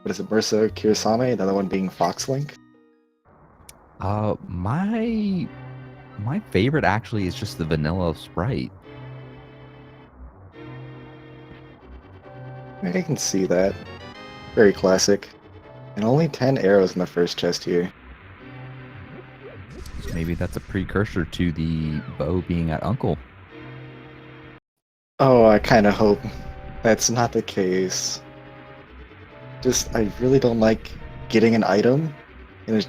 what is it, Bursa Kirasame, the other one being Fox Link. My favorite actually is just the vanilla Sprite. I can see that. Very classic. And only 10 arrows in the first chest here. So maybe that's a precursor to the bow being at Uncle. Oh, I kind of hope that's not the case. Just, I really don't like getting an item and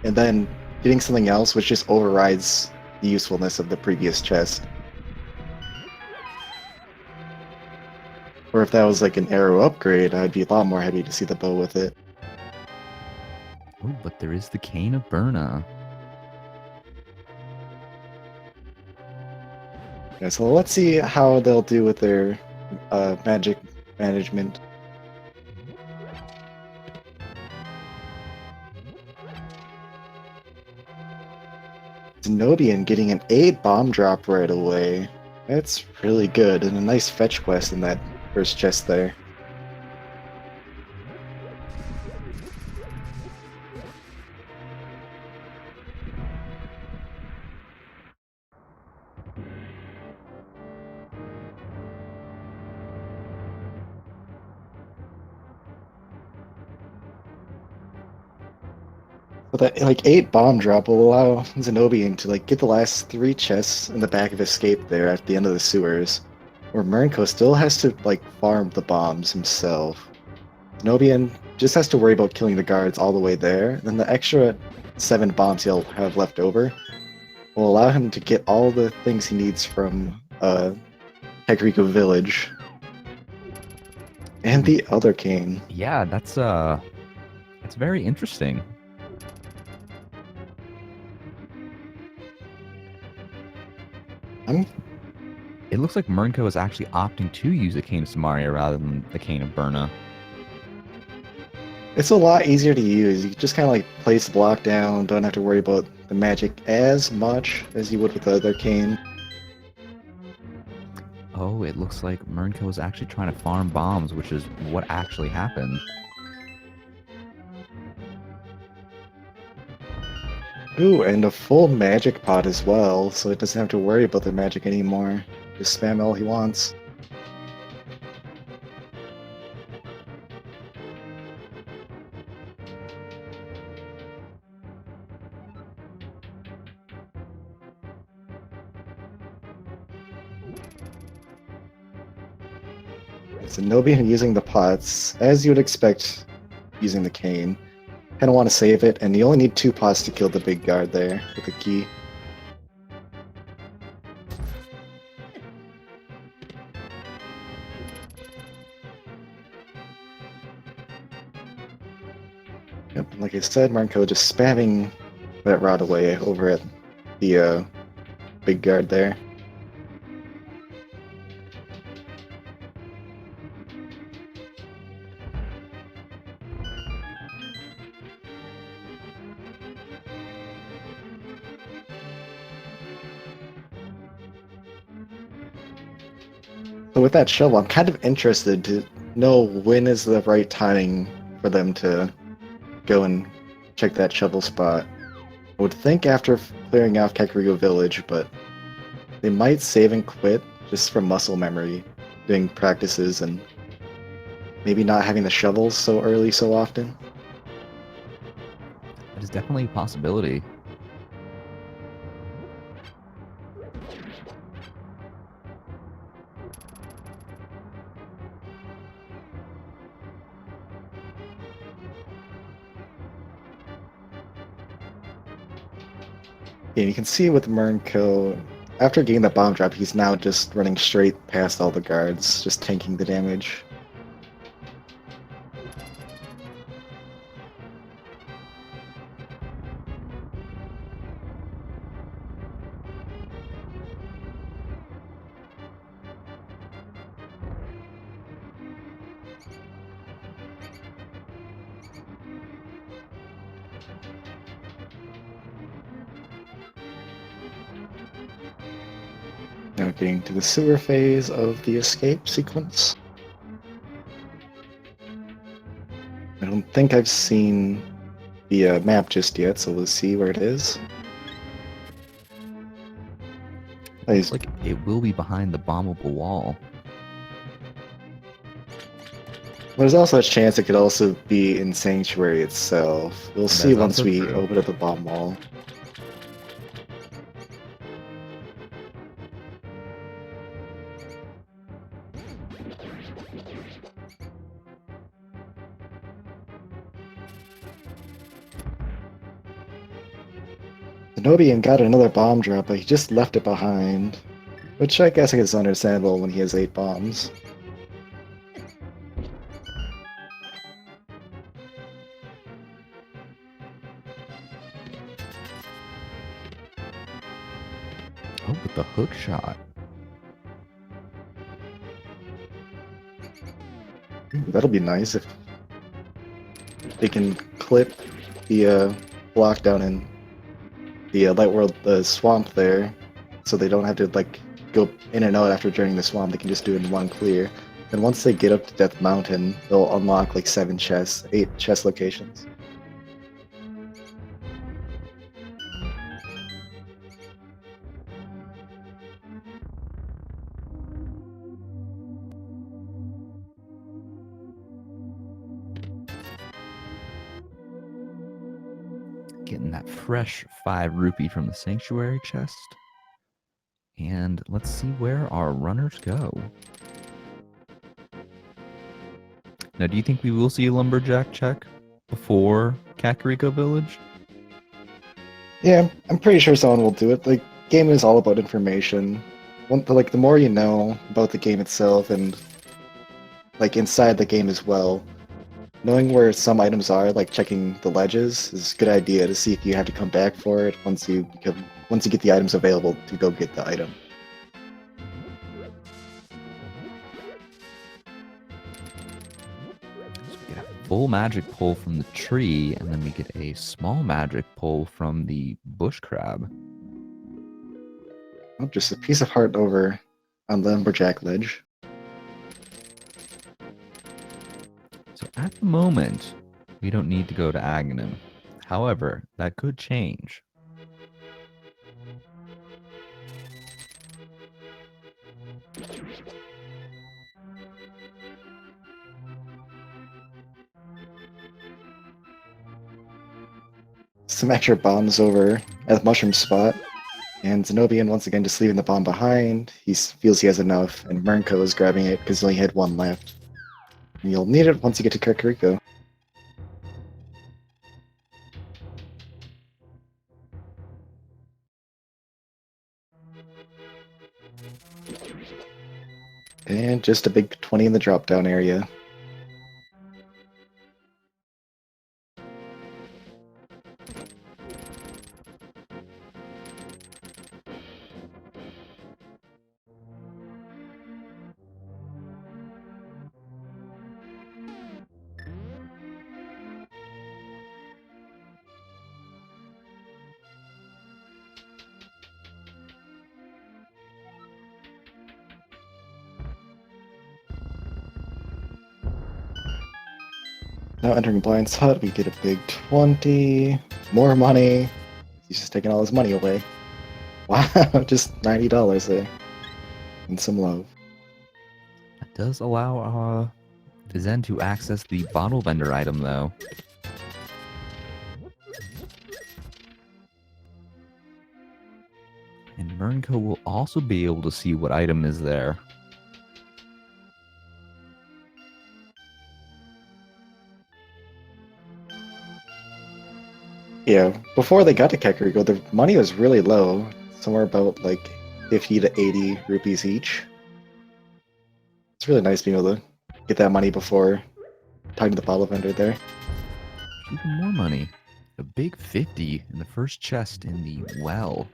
and then getting something else which just overrides the usefulness of the previous chest. Or if that was like an arrow upgrade, I'd be a lot more happy to see the bow with it. Oh, but there is the Cane of Burna. Yeah, so let's see how they'll do with their magic management. Zen0bian getting an 8 bomb drop right away. That's really good, and a nice fetch quest in that first chest there. But that like 8 bomb drop will allow Zen0bian to like get the last 3 chests in the back of Escape there at the end of the sewers, where Murnco still has to like farm the bombs himself. Zen0bian just has to worry about killing the guards all the way there, then the extra 7 bombs he'll have left over will allow him to get all the things he needs from Kakariko Village. And the other cane. Yeah, that's very interesting. I'm It looks like Murnco is actually opting to use the Cane of Samaria rather than the Cane of Burna. It's a lot easier to use. You just kind of like place the block down, don't have to worry about the magic as much as you would with the other cane. Oh, it looks like Murnco is actually trying to farm bombs, which is what actually happened. Ooh, and a full magic pot as well, so it doesn't have to worry about the magic anymore. Just spam all he wants. So Nobian using the pots, as you would expect using the cane. Kinda want to save it, and you only need 2 pots to kill the big guard there with the key. Yep, like I said, Marco just spamming that rod away over at the big guard there. So with that shovel, I'm kind of interested to know when is the right timing for them to go and check that shovel spot. I would think after clearing off Kakariko Village, but they might save and quit just from muscle memory, doing practices and maybe not having the shovels so early so often. That is definitely a possibility. Yeah, you can see with Murnco, after getting the bomb drop, he's now just running straight past all the guards, just tanking the damage. Now getting to the sewer phase of the escape sequence. I don't think I've seen the map just yet, so we'll see where it is. Looks like it will be behind the bombable wall. There's also a chance it could also be in Sanctuary itself. We'll see That's once also we true. open up the bomb wall. Zen0bian got another bomb drop, but he just left it behind. Which I guess is understandable when he has 8 bombs. Oh, with the hook shot. Ooh, that'll be nice if they can clip the block down in the Light World swamp there, so they don't have to like go in and out after joining the swamp. They can just do it in one clear. And once they get up to Death Mountain, they'll unlock like 7 chests, 8 chest locations. Getting that fresh 5 rupee from the Sanctuary chest. And let's see where our runners go. Now, do you think we will see a lumberjack check before Kakariko Village? Yeah, I'm pretty sure someone will do it. The game is all about information. The more you know about the game itself and like inside the game as well, knowing where some items are, like checking the ledges, is a good idea to see if you have to come back for it once you get the items available to go get the item. So we get a full magic pull from the tree, and then we get a small magic pull from the bush crab. Oh, just a piece of heart over on the Lumberjack Ledge. So at the moment, we don't need to go to Aghanim. However, that could change. Some extra bombs over at the mushroom spot, and Zen0bian once again just leaving the bomb behind. He feels he has enough, and Murnco is grabbing it because he only had 1 left. And you'll need it once you get to Kakariko. And just a big 20 in the drop down area. Now entering Blind's hut, we get a big 20. More money. He's just taking all his money away. Wow, just $90 there. And some love. That does allow Zen to access the bottle vendor item, though. And Murnco will also be able to see what item is there. Yeah, before they got to Kakariko, the money was really low. Somewhere about like 50 to 80 rupees each. It's really nice being able to get that money before talking to the bottle vendor there. Even more money. A big 50 in the first chest in the well.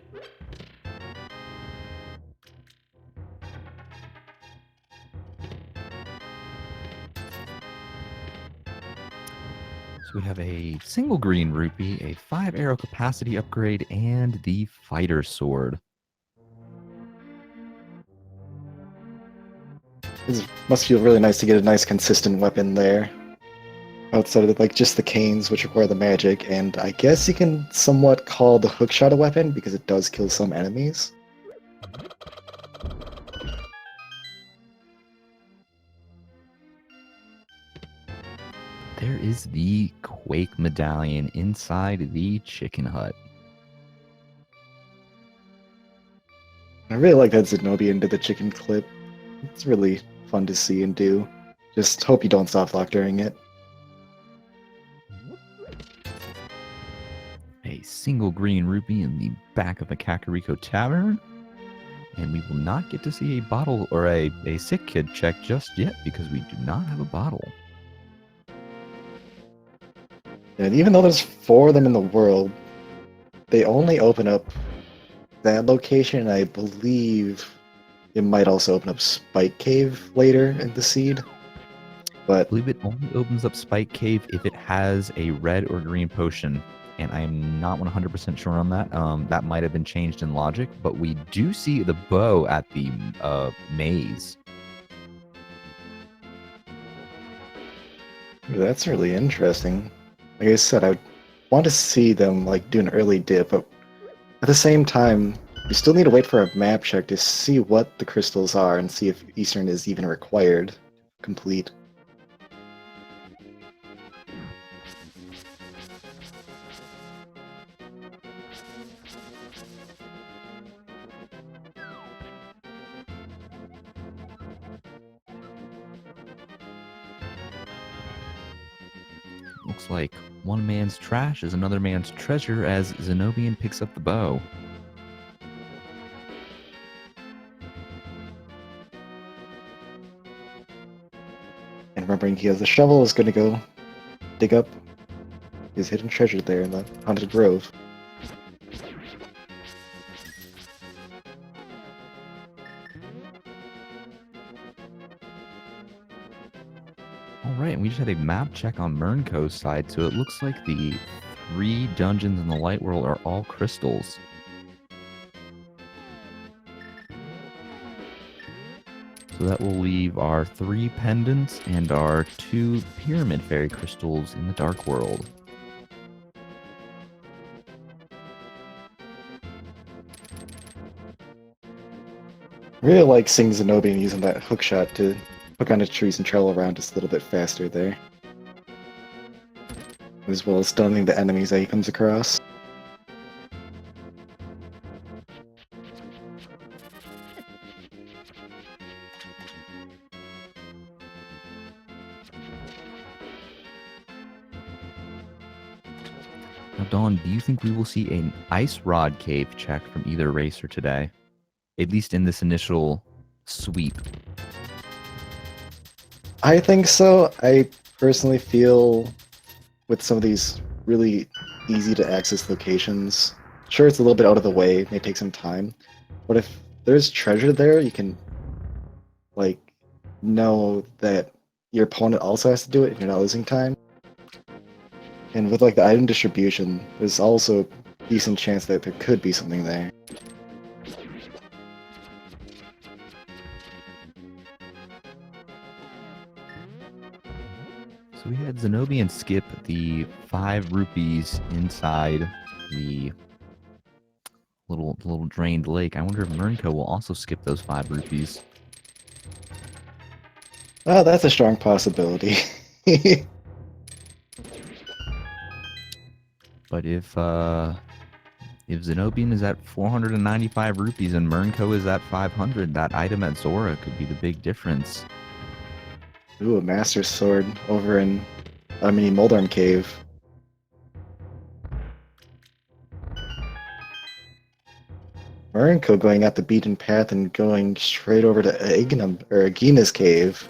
So we have a single green rupee, a 5 arrow capacity upgrade, and the fighter sword. It must feel really nice to get a nice consistent weapon there. outside of like just the canes, which require the magic, and I guess you can somewhat call the hookshot a weapon because it does kill some enemies. There is the Quake medallion inside the chicken hut. I really like that Zen0bian did the chicken clip. It's really fun to see and do. Just hope you don't soft lock during it. A single green rupee in the back of the Kakariko Tavern. And we will not get to see a bottle or a sick kid check just yet because we do not have a bottle. And even though there's 4 of them in the world, they only open up that location, and I believe it might also open up Spike Cave later in the seed. I But believe it only opens up Spike Cave if it has a red or green potion. And I'm not 100% sure on that. That might have been changed in logic, but we do see the bow at the maze. that's really interesting. Like I said, I would want to see them like do an early dip, but at the same time, you still need to wait for a map check to see what the crystals are and see if Eastern is even required to complete. Looks like one man's trash is another man's treasure as Zen0bian picks up the bow. And remembering he has a shovel, is going to go dig up his hidden treasure there in the Haunted Grove. Alright, and we just had a map check on Murnco's side, so it looks like the 3 dungeons in the light world are all crystals. So that will leave our 3 pendants and our 2 pyramid fairy crystals in the dark world. Really like seeing Zen0bian using that hookshot to hook onto trees and travel around just a little bit faster there. As well as stunning the enemies that he comes across. Now, Dawn, do you think we will see an ice rod cave check from either racer today? At least in this initial sweep. I think so. I personally feel with some of these really easy to access locations, sure it's a little bit out of the way, it may take some time, but if there's treasure there, you can like know that your opponent also has to do it and you're not losing time. And with like the item distribution, there's also a decent chance that there could be something there. So we had Zen0bian skip the 5 rupees inside the little drained lake. I wonder if Murnco will also skip those 5 rupees. Oh, that's a strong possibility. But if Zen0bian is at 495 rupees and Murnco is at 500, that item at Zora could be the big difference. Ooh, a Master Sword over in a mini Moldarm Cave. Murnco going out the beaten path and going straight over to Agina's cave.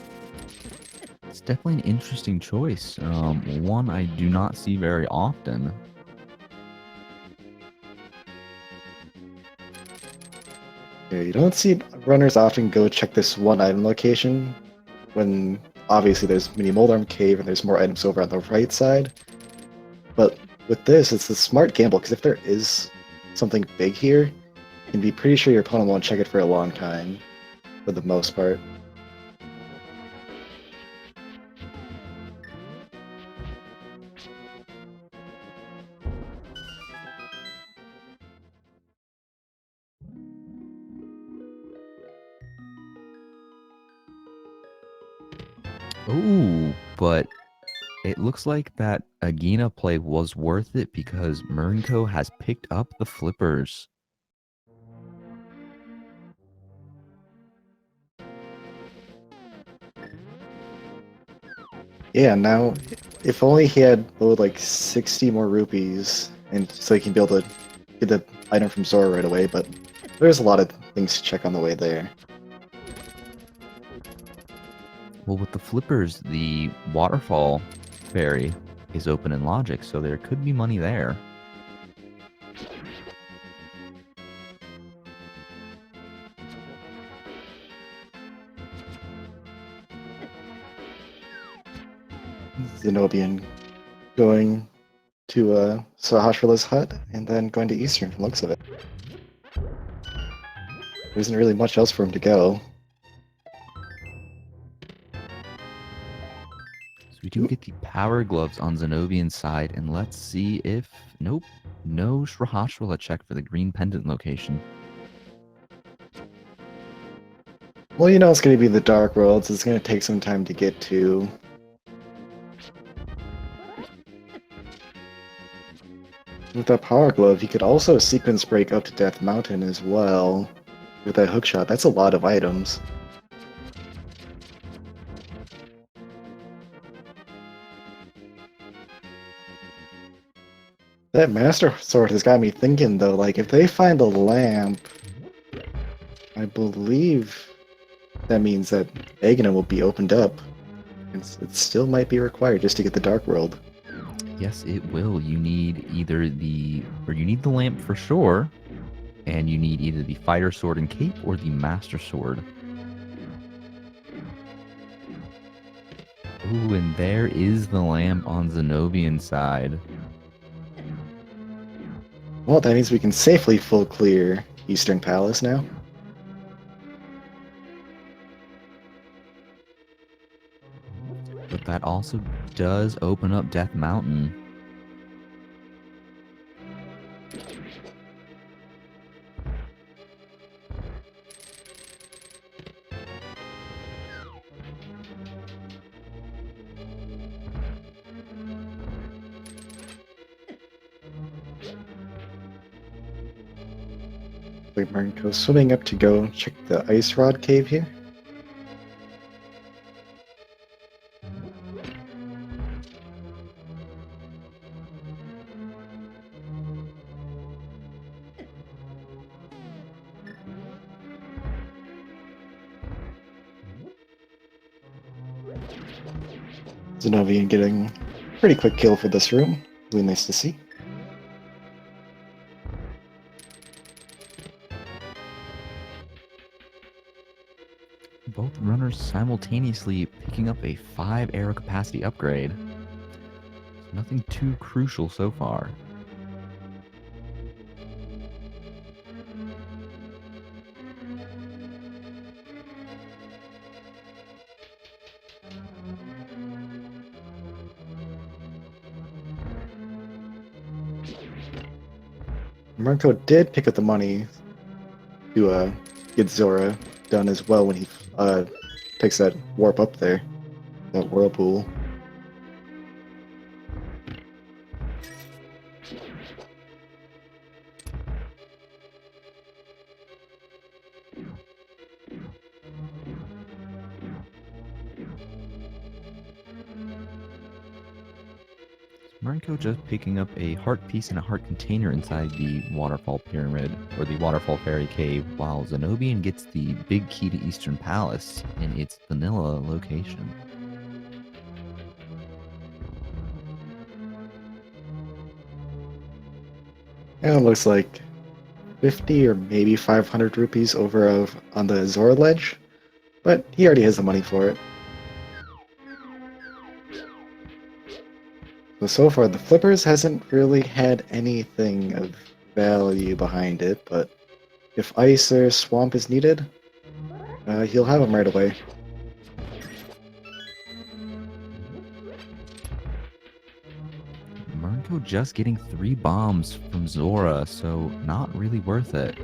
It's definitely an interesting choice. One I do not see very often. Yeah, you don't see runners often go check this one item location when obviously there's mini Moldarm Cave and there's more items over on the right side. But with this, it's a smart gamble because if there is something big here, you can be pretty sure your opponent won't check it for a long time, for the most part. Ooh, but it looks like that Agina play was worth it because Murnco has picked up the flippers. Yeah, now, if only he had like 60 more rupees, and so he can be able to get the item from Zora right away, but there's a lot of things to check on the way there. Well, with the flippers, the waterfall fairy is open in logic, so there could be money there. Zen0bian going to Sahasrah's hut, and then going to Eastern from the looks of it. There isn't really much else for him to go. So we do get the power gloves on Zen0bian's side, and let's see if... Nope, no Sahasrah check for the green pendant location. Well, you know it's going to be the Dark Worlds. It's going to take some time to get to. With that Power Glove, he could also sequence break up to Death Mountain as well. With that hookshot, that's a lot of items. That Master Sword has got me thinking, though, like, if they find the lamp, I believe that means that Aghanim will be opened up. And it still might be required just to get the Dark World. Yes, it will. You need either you need the lamp for sure, and you need either the fighter sword and cape or the master sword. Ooh, and there is the lamp on Zen0bian's side. Well, that means we can safely full clear Eastern Palace now. But that also does open up Death Mountain. Murnco swimming up to go check the Ice Rod Cave here. Zen0bian getting pretty quick kill for this room. Really nice to see. Both runners simultaneously picking up a 5 arrow capacity upgrade. So nothing too crucial so far. Murnco did pick up the money to get Zora done as well when he takes that warp up there, that whirlpool. Murnco just picking up a heart piece and a heart container inside the waterfall pyramid, or the waterfall fairy cave, while Zen0bian gets the big key to Eastern Palace in its vanilla location. And it looks like 50 or maybe 500 rupees over on the Zora ledge, but he already has the money for it. So far, the Flippers hasn't really had anything of value behind it, but if Ice or Swamp is needed, he'll have them right away. Murnco just getting 3 bombs from Zora, so not really worth it.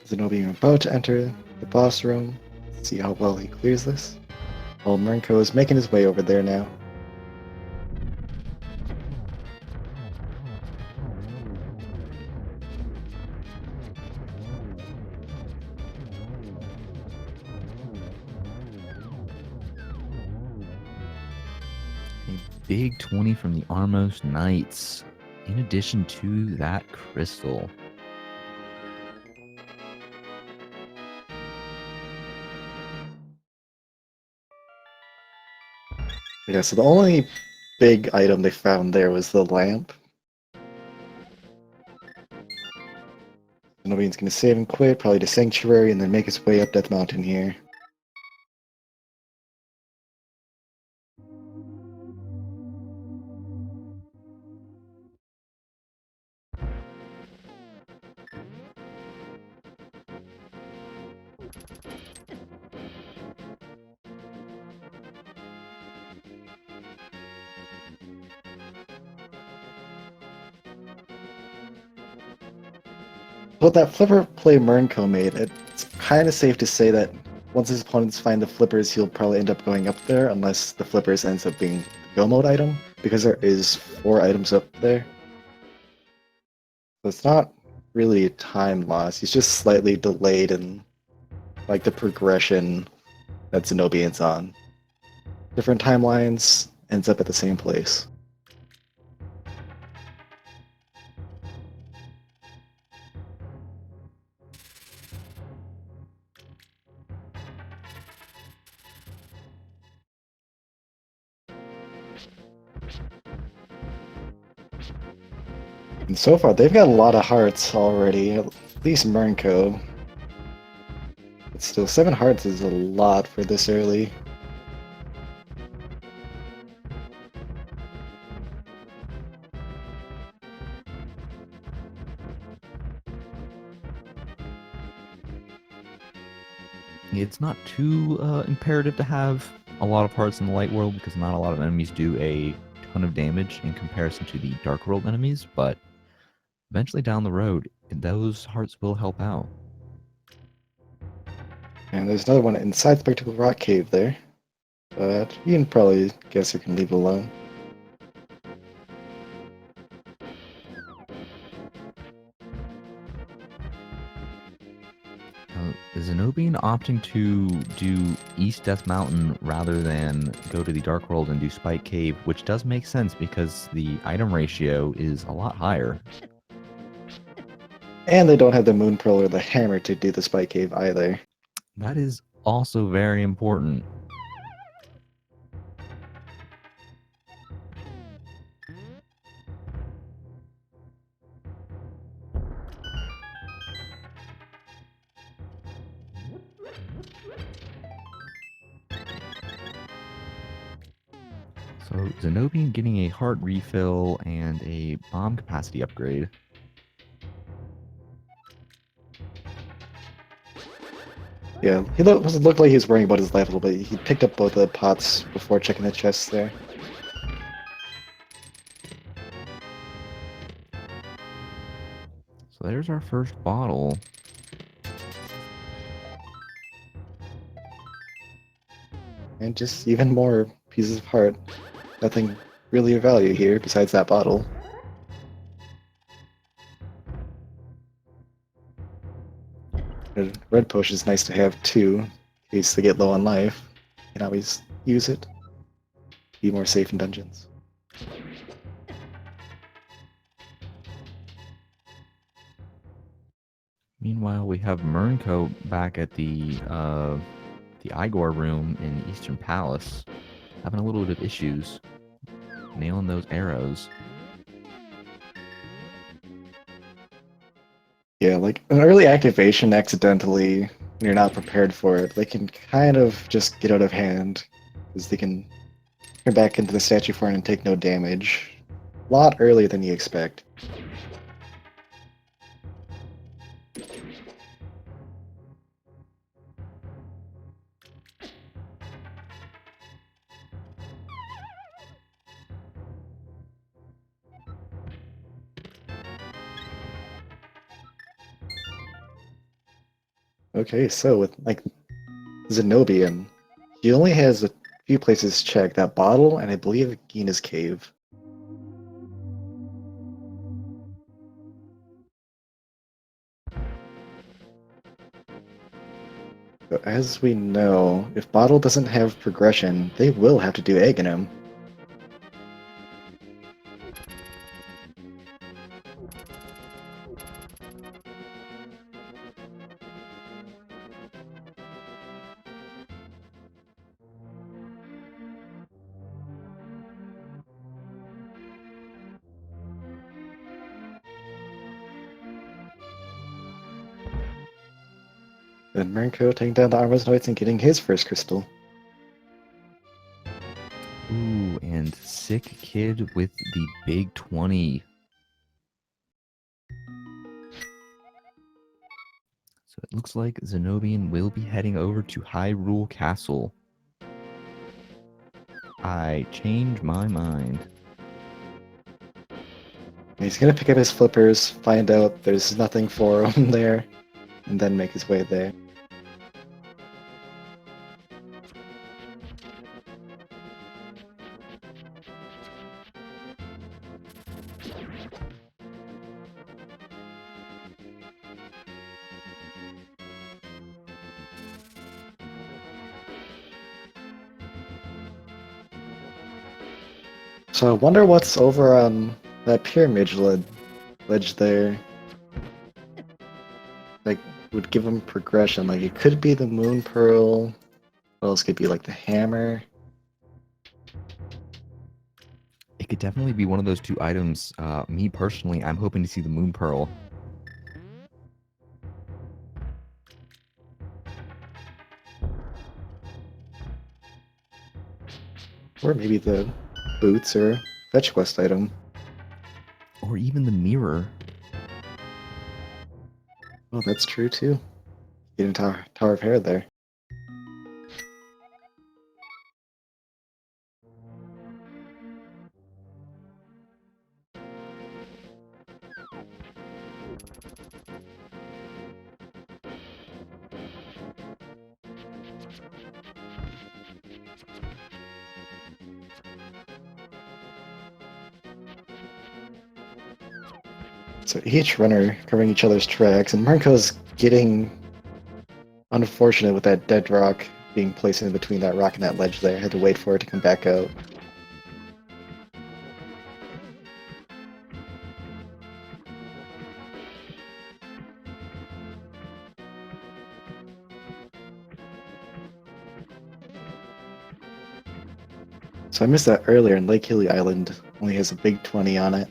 Zen0bian about to enter the boss room. See how well he clears this. While Murnco is making his way over there now. A big 20 from the Armos Knights, in addition to that crystal. Yeah, so the only big item they found there was the lamp. Zen0bian's gonna save and quit, probably to Sanctuary, and then make his way up Death Mountain here. But that flipper play Murnco made, it's kind of safe to say that once his opponents find the flippers, he'll probably end up going up there, unless the flippers ends up being the go mode item, because there is 4 items up there. So it's not really a time loss, he's just slightly delayed in like the progression that Zen0bian's on. Different timelines, ends up at the same place. And so far, they've got a lot of hearts already, at least Murnco. But still, 7 hearts is a lot for this early. It's not too imperative to have a lot of hearts in the light world because not a lot of enemies do a ton of damage in comparison to the dark world enemies, but eventually down the road, those hearts will help out. And there's another one inside Spectacle Rock Cave there. But you can probably guess you can leave it alone. Zen0bian opting to do East Death Mountain rather than go to the Dark World and do Spike Cave, which does make sense because the item ratio is a lot higher. And they don't have the Moon Pearl or the Hammer to do the Spike Cave either. That is also very important. So Zen0bian getting a heart refill and a bomb capacity upgrade. Yeah, he looked like he was worrying about his life a little bit. He picked up both the pots before checking the chests there. So there's our first bottle. And just even more pieces of heart. Nothing really of value here besides that bottle. A red potion is nice to have too, in case they get low on life. You can always use it. Be more safe in dungeons. Meanwhile, we have Murnco back at the Igor room in the Eastern Palace, having a little bit of issues nailing those arrows. Yeah, like an early activation accidentally, when you're not prepared for it, they can kind of just get out of hand. Because they can turn back into the statue form and take no damage. A lot earlier than you expect. Okay, so with like Zen0bian, he only has a few places checked. That bottle, and I believe Gina's cave. So as we know, if bottle doesn't have progression, they will have to do egg in him. Then Murnco taking down the Armor's Knights and getting his first crystal. Ooh, and Sick Kid with the big 20. So it looks like Zen0bian will be heading over to Hyrule Castle. I change my mind. He's gonna pick up his flippers, find out there's nothing for him there, and then make his way there. So I wonder what's over on that pyramid ledge there. Like, would give him progression. Like, it could be the Moon Pearl. What else could be like the hammer? It could definitely be one of those two items. Me personally, I'm hoping to see the Moon Pearl. Or maybe the boots or fetch quest item. Or even the mirror. Oh, that's true too. Getting Tower of Hair there. So each runner covering each other's tracks, and Murnco's getting unfortunate with that dead rock being placed in between that rock and that ledge there. Had to wait for it to come back out. So I missed that earlier, and Lake Hilly Island only has a big 20 on it.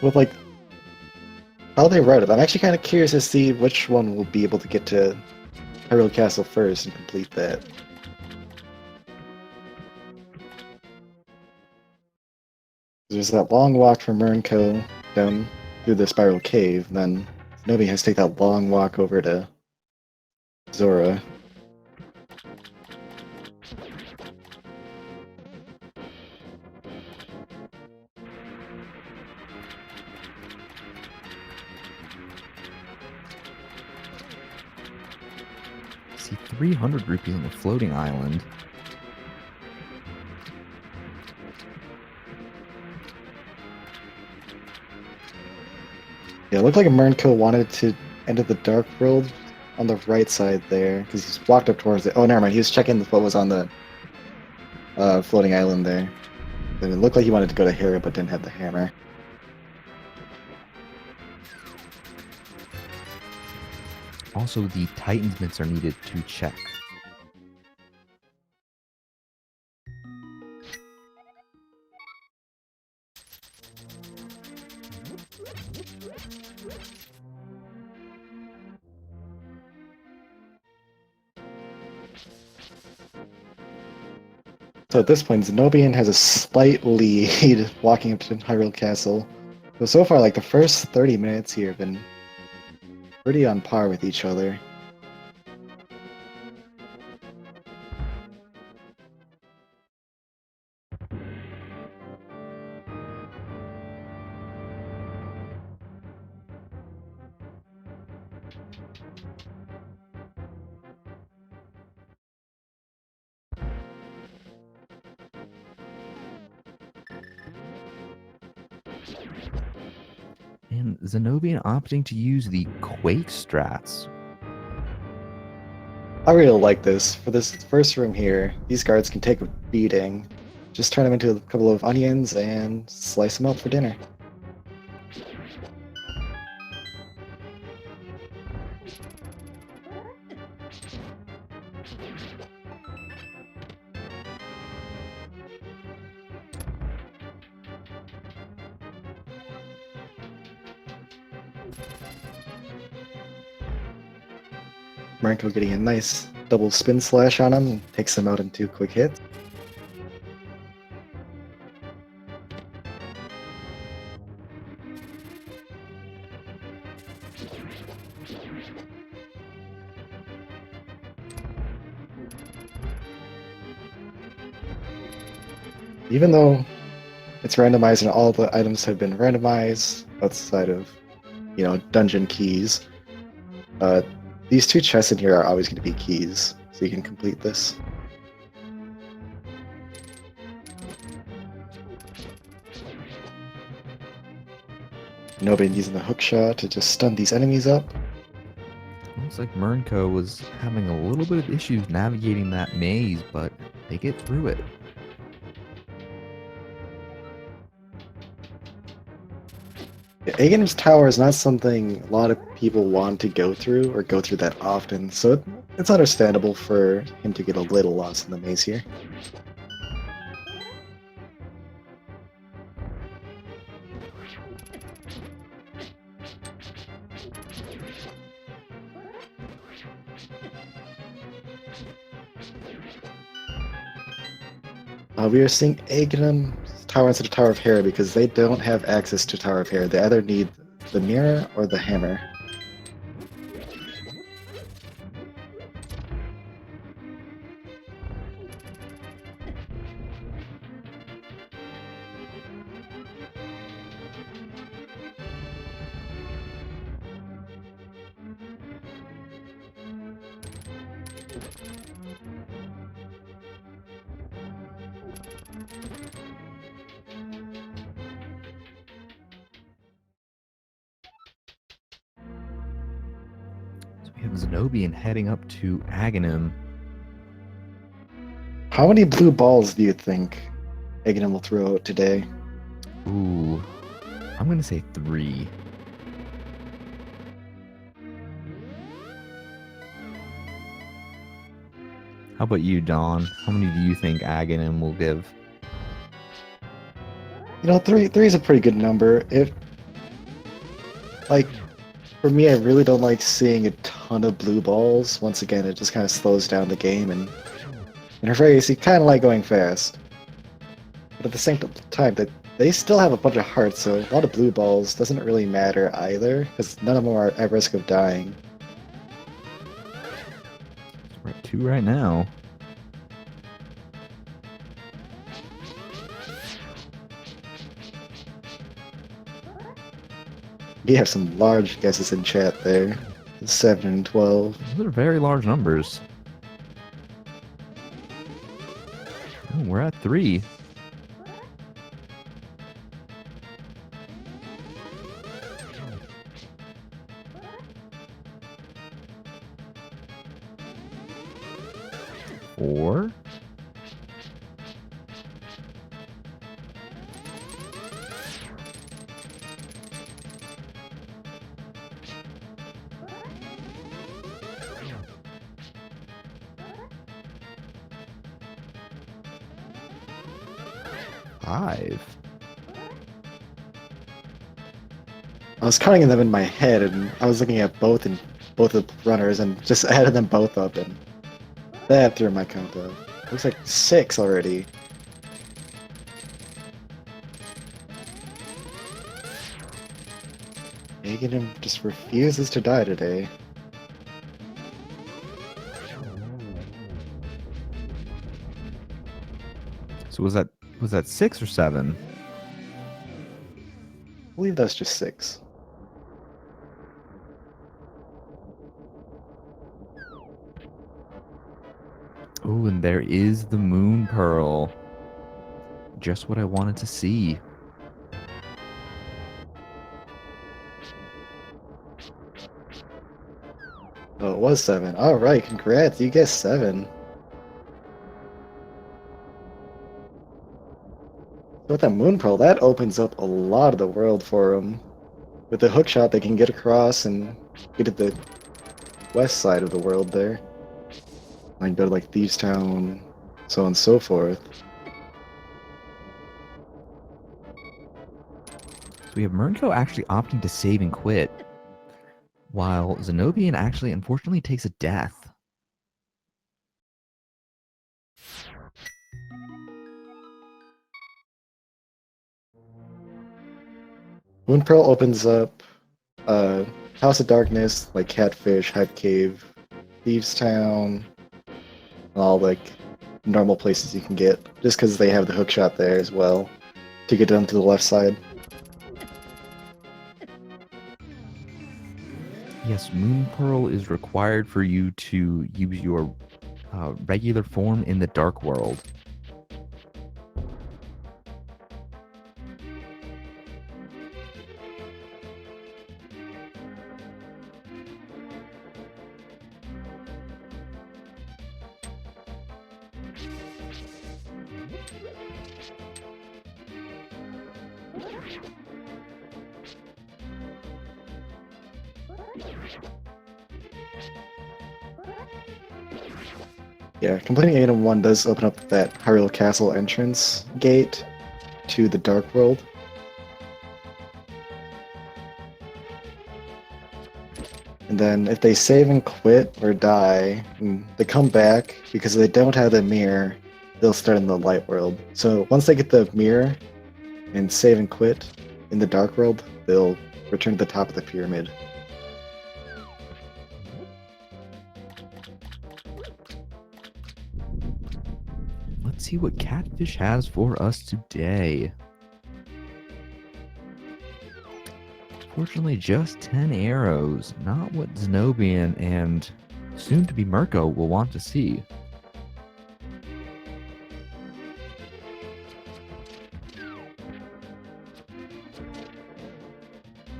With like how they write it, I'm actually kind of curious to see which one will be able to get to Hyrule Castle first and complete that. There's that long walk from Murnco down through the Spiral Cave, and then nobody has to take that long walk over to Zora. See 300 rupees on the floating island. Yeah, it looked like Murnco wanted to enter the Dark World on the right side there, because he's walked up towards it. Oh, never mind, he was checking what was on the floating island there. And it looked like he wanted to go to Hera, but didn't have the hammer. Also, the Titans mitts are needed to check. So at this point, Zen0bian has a slight lead walking up to Hyrule Castle. So far, like the first 30 minutes here have been pretty on par with each other. And Zen0bian opting to use the Quake strats. I really like this. For this first room here, these guards can take a beating. Just turn them into a couple of onions and slice them up for dinner. Murnco getting a nice double spin slash on him, takes him out in 2 quick hits. Even though it's randomized and all the items have been randomized outside of, dungeon keys, these 2 chests in here are always going to be keys, so you can complete this. Nobody using the hook shot to just stun these enemies up. Looks like Murnco was having a little bit of issues navigating that maze, but they get through it. Aghanim Tower is not something a lot of people want to go through or go through that often, so it's understandable for him to get a little lost in the maze here. We are seeing Aghanim Tower instead of Tower of Hera because they don't have access to Tower of Hera. They either need the mirror or the hammer. So we have Zen0bian heading up to Aghanim. How many blue balls do you think Aghanim will throw out today? Ooh, I'm going to say 3. How about you, Don? How many do you think Aghanim will give? Three is a pretty good number. For me, I really don't like seeing a ton of blue balls. Once again, it just kind of slows down the game, and in her phrase, you kind of like going fast. But at the same time, they still have a bunch of hearts, so a lot of blue balls doesn't really matter either, because none of them are at risk of dying. We're at 2 right now. We have some large guesses in chat there. 7 and 12. Those are very large numbers. Oh, we're at 3. Four. 5. I was counting them in my head, and I was looking at both of the runners, and just added them both up, and that threw my count up. Looks like 6 already. Megan just refuses to die today. So was that 6 or 7? I believe that's just 6. Oh, and there is the moon pearl. Just what I wanted to see. Oh, it was 7. Alright, congrats, you guessed 7. With that moon pearl, that opens up a lot of the world for them. With the hookshot, they can get across and get to the west side of the world there. I can go to like Thieves Town, so on and so forth. So we have Murnco actually opting to save and quit, while Zen0bian actually unfortunately takes a death. Moon Pearl opens up House of Darkness, like Catfish, Hype Cave, Thieves Town, all like normal places you can get, just because they have the hookshot there as well to get them to the left side. Yes, Moon Pearl is required for you to use your regular form in the Dark World. Yeah, completing Item 1 does open up that Hyrule Castle entrance gate to the Dark World. And then if they save and quit or die, and they come back, because they don't have the mirror, they'll start in the Light World. So once they get the mirror and save and quit in the Dark World, they'll return to the top of the pyramid. Let's see what Catfish has for us today. Fortunately, just 10 arrows. Not what Zen0bian and soon-to-be Murnco will want to see.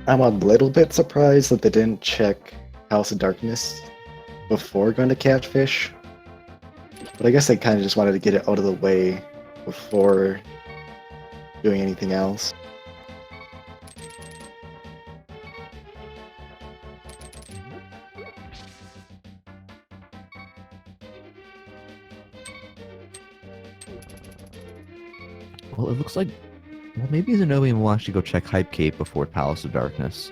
I'm a little bit surprised that they didn't check House of Darkness before going to Catfish. But I guess they kind of just wanted to get it out of the way before doing anything else. Well, it looks like... Well, maybe Zen0bian will actually go check Hype Cave before Palace of Darkness.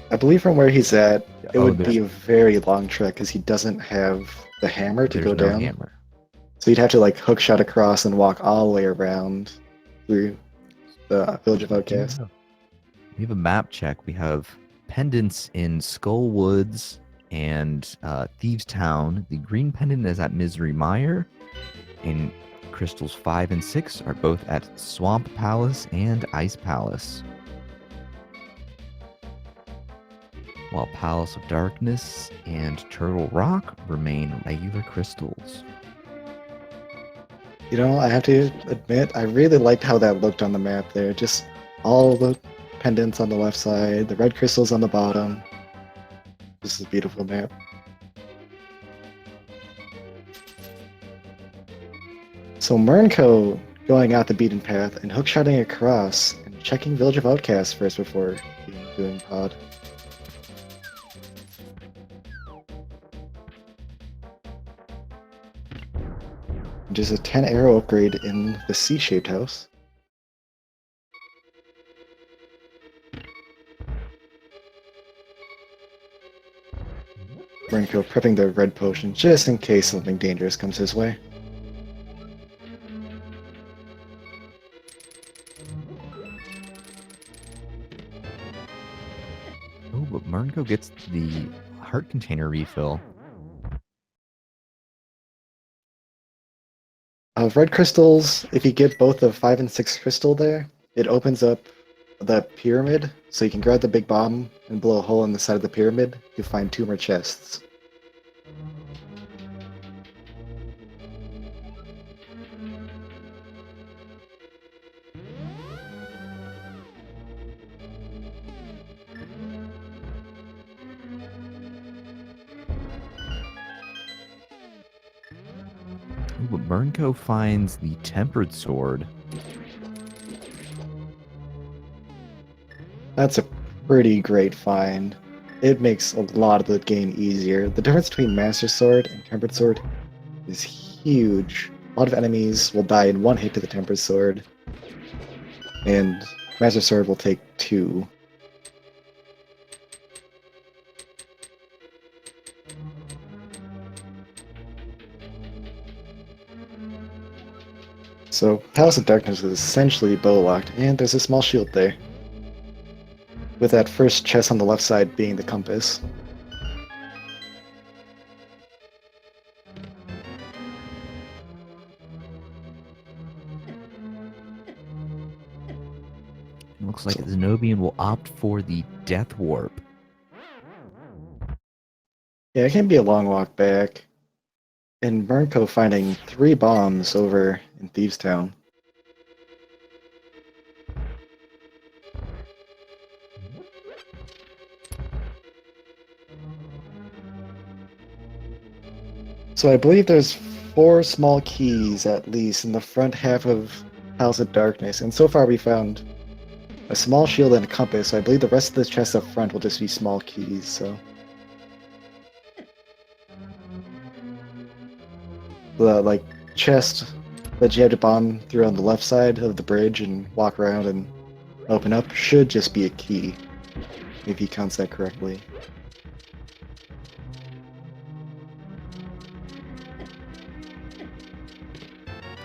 I believe from where he's at, it Oh, would be a very long trek because he doesn't have the hammer to there's go no down. hammer. So you'd have to like hookshot across and walk all the way around through the Village of Outcast. We have a map check. We have pendants in Skull Woods and Thieves Town. The green pendant is at Misery Mire, and crystals 5 and 6 are both at Swamp Palace and Ice Palace. While Palace of Darkness and Turtle Rock remain regular crystals. You know, I have to admit, I really liked how that looked on the map there. Just all the pendants on the left side, the red crystals on the bottom. This is a beautiful map. So Murnco going out the beaten path and hookshotting across and checking Village of Outcasts first before doing pod. Just a 10 arrow upgrade in the C-shaped house. Murnco prepping the red potion just in case something dangerous comes his way. Oh, but Murnco gets the heart container refill. Red crystals, if you get both the 5 and 6 crystal there, it opens up the pyramid, so you can grab the big bomb and blow a hole in the side of the pyramid. You'll find 2 more chests. Ooh, but Murnco finds the tempered sword. That's a pretty great find. It makes a lot of the game easier. The difference between Master Sword and Tempered Sword is huge. A lot of enemies will die in 1 hit to the Tempered Sword, and Master Sword will take 2. So, Palace of Darkness is essentially bow locked, and there's a small shield there. With that first chest on the left side being the compass. It looks like Zen0bian will opt for the death warp. Yeah, it can be a long walk back. And Murnco finding 3 bombs over in Thieves Town. So I believe there's 4 small keys at least in the front half of House of Darkness, and so far we found a small shield and a compass, so I believe the rest of the chests up front will just be small keys, so... The, like, chest that you have to bomb through on the left side of the bridge and walk around and open up should just be a key, if he counts that correctly.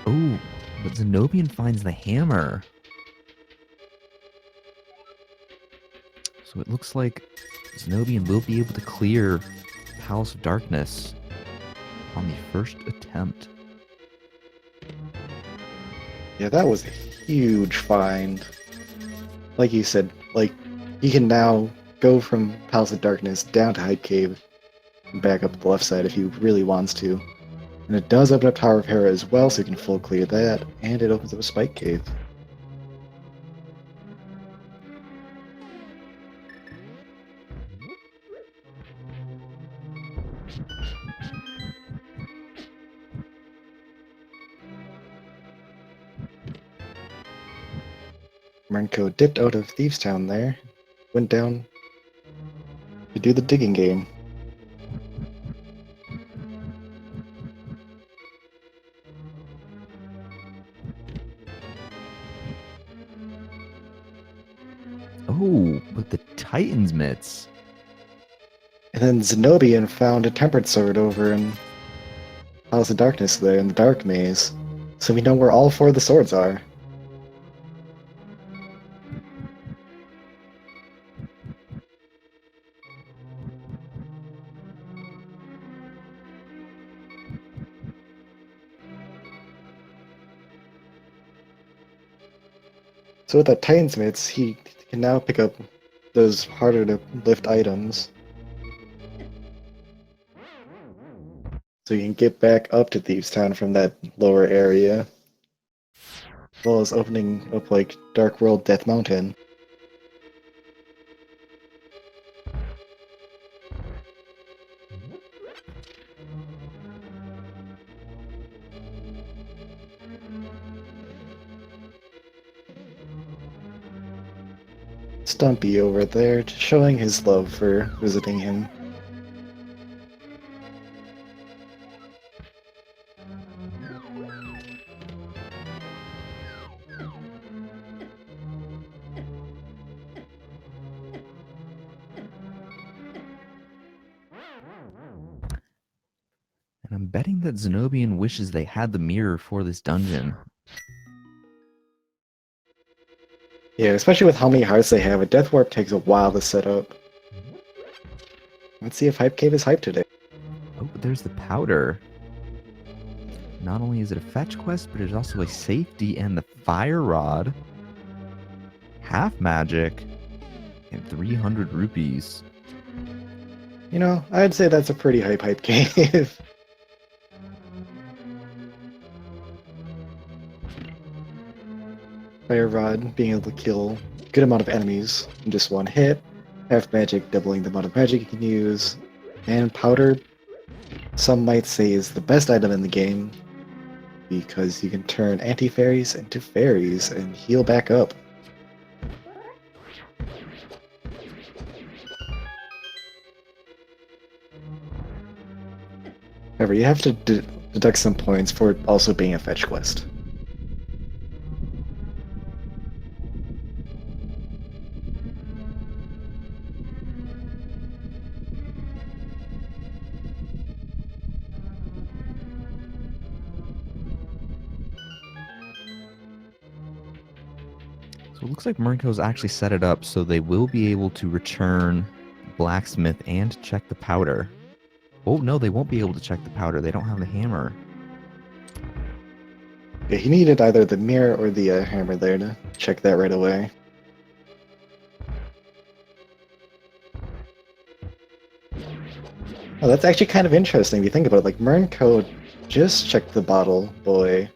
Oh, but Zen0bian finds the hammer. So it looks like Zen0bian will be able to clear Palace of Darkness on the first attempt. Yeah, that was a huge find. Like you said, like, he can now go from Palace of Darkness down to Hyde Cave and back up the left side if he really wants to. And it does open up Tower of Hera as well, so you can full clear that, and it opens up a Spike Cave. Murnco dipped out of Thieves Town there, went down to do the digging game. Oh, but the Titan's mitts. And then Zen0bian found a Tempered Sword over in House of Darkness there in the Dark Maze, so we know where all 4 of the swords are. So with that Titan's Mitts, he can now pick up those harder to lift items. So you can get back up to Thieves Town from that lower area. As well as opening up like Dark World Death Mountain. Stumpy over there, showing his love for visiting him. I'm betting that Zen0bian wishes they had the mirror for this dungeon. Yeah, especially with how many hearts they have, a Death Warp takes a while to set up. Let's see if Hype Cave is hyped today. Oh, but there's the powder. Not only is it a fetch quest, but there's also a safety and the fire rod. Half magic and 300 rupees. You know, I'd say that's a pretty Hype Cave. Fire Rod being able to kill a good amount of enemies in just one hit. Half magic doubling the amount of magic you can use. And powder, some might say, is the best item in the game because you can turn anti-fairies into fairies and heal back up. However, you have to deduct some points for it also being a fetch quest. So it looks like Murnco's actually set it up so they will be able to return blacksmith and check the powder. Oh, no, they won't be able to check the powder. They don't have the hammer. Yeah, he needed either the mirror or the hammer there to check that right away. Oh, that's actually kind of interesting if you think about it. Like, Murnco just checked the bottle boy.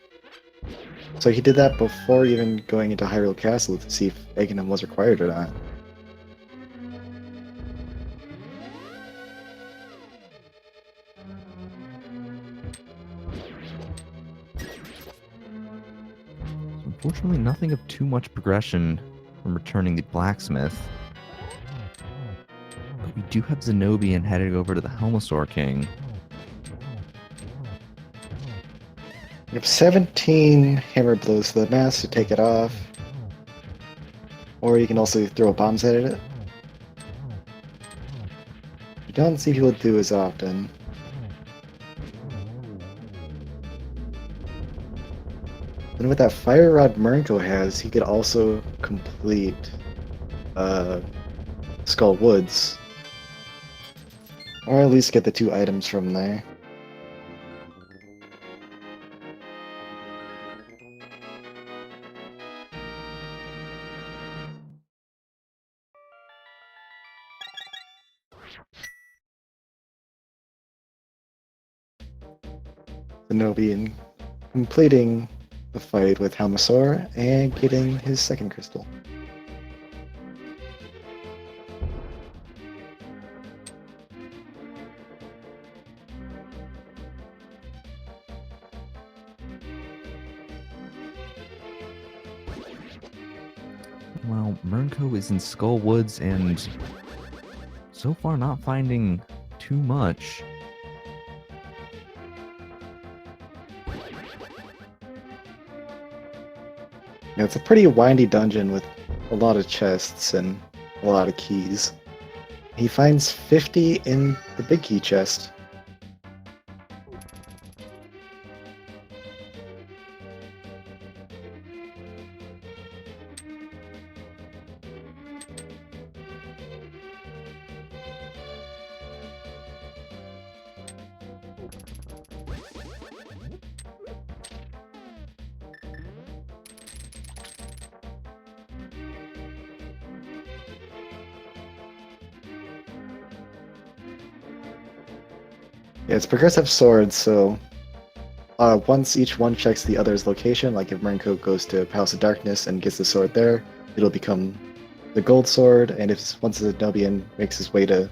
So he did that before even going into Hyrule Castle to see if Aghanim was required or not. So unfortunately, nothing of too much progression from returning the blacksmith. But we do have Zen0bian headed over to the Helmasaur King. You have 17 hammer blows to the mask to take it off. Or you can also throw bombs at it. You don't see people do as often. And with that fire rod Murnco has, he could also complete Skull Woods. Or at least get the 2 items from there. Zen0bian completing the fight with Helmasaur and getting his second crystal. Well, Murnco is in Skull Woods and so far not finding too much. Yeah, it's a pretty windy dungeon with a lot of chests and a lot of keys. He finds 50 in the big key chest. Yeah, it's progressive swords, so once each one checks the other's location, like if Murnco goes to Palace of Darkness and gets the sword there, it'll become the gold sword, and if once the Zen0bian makes his way to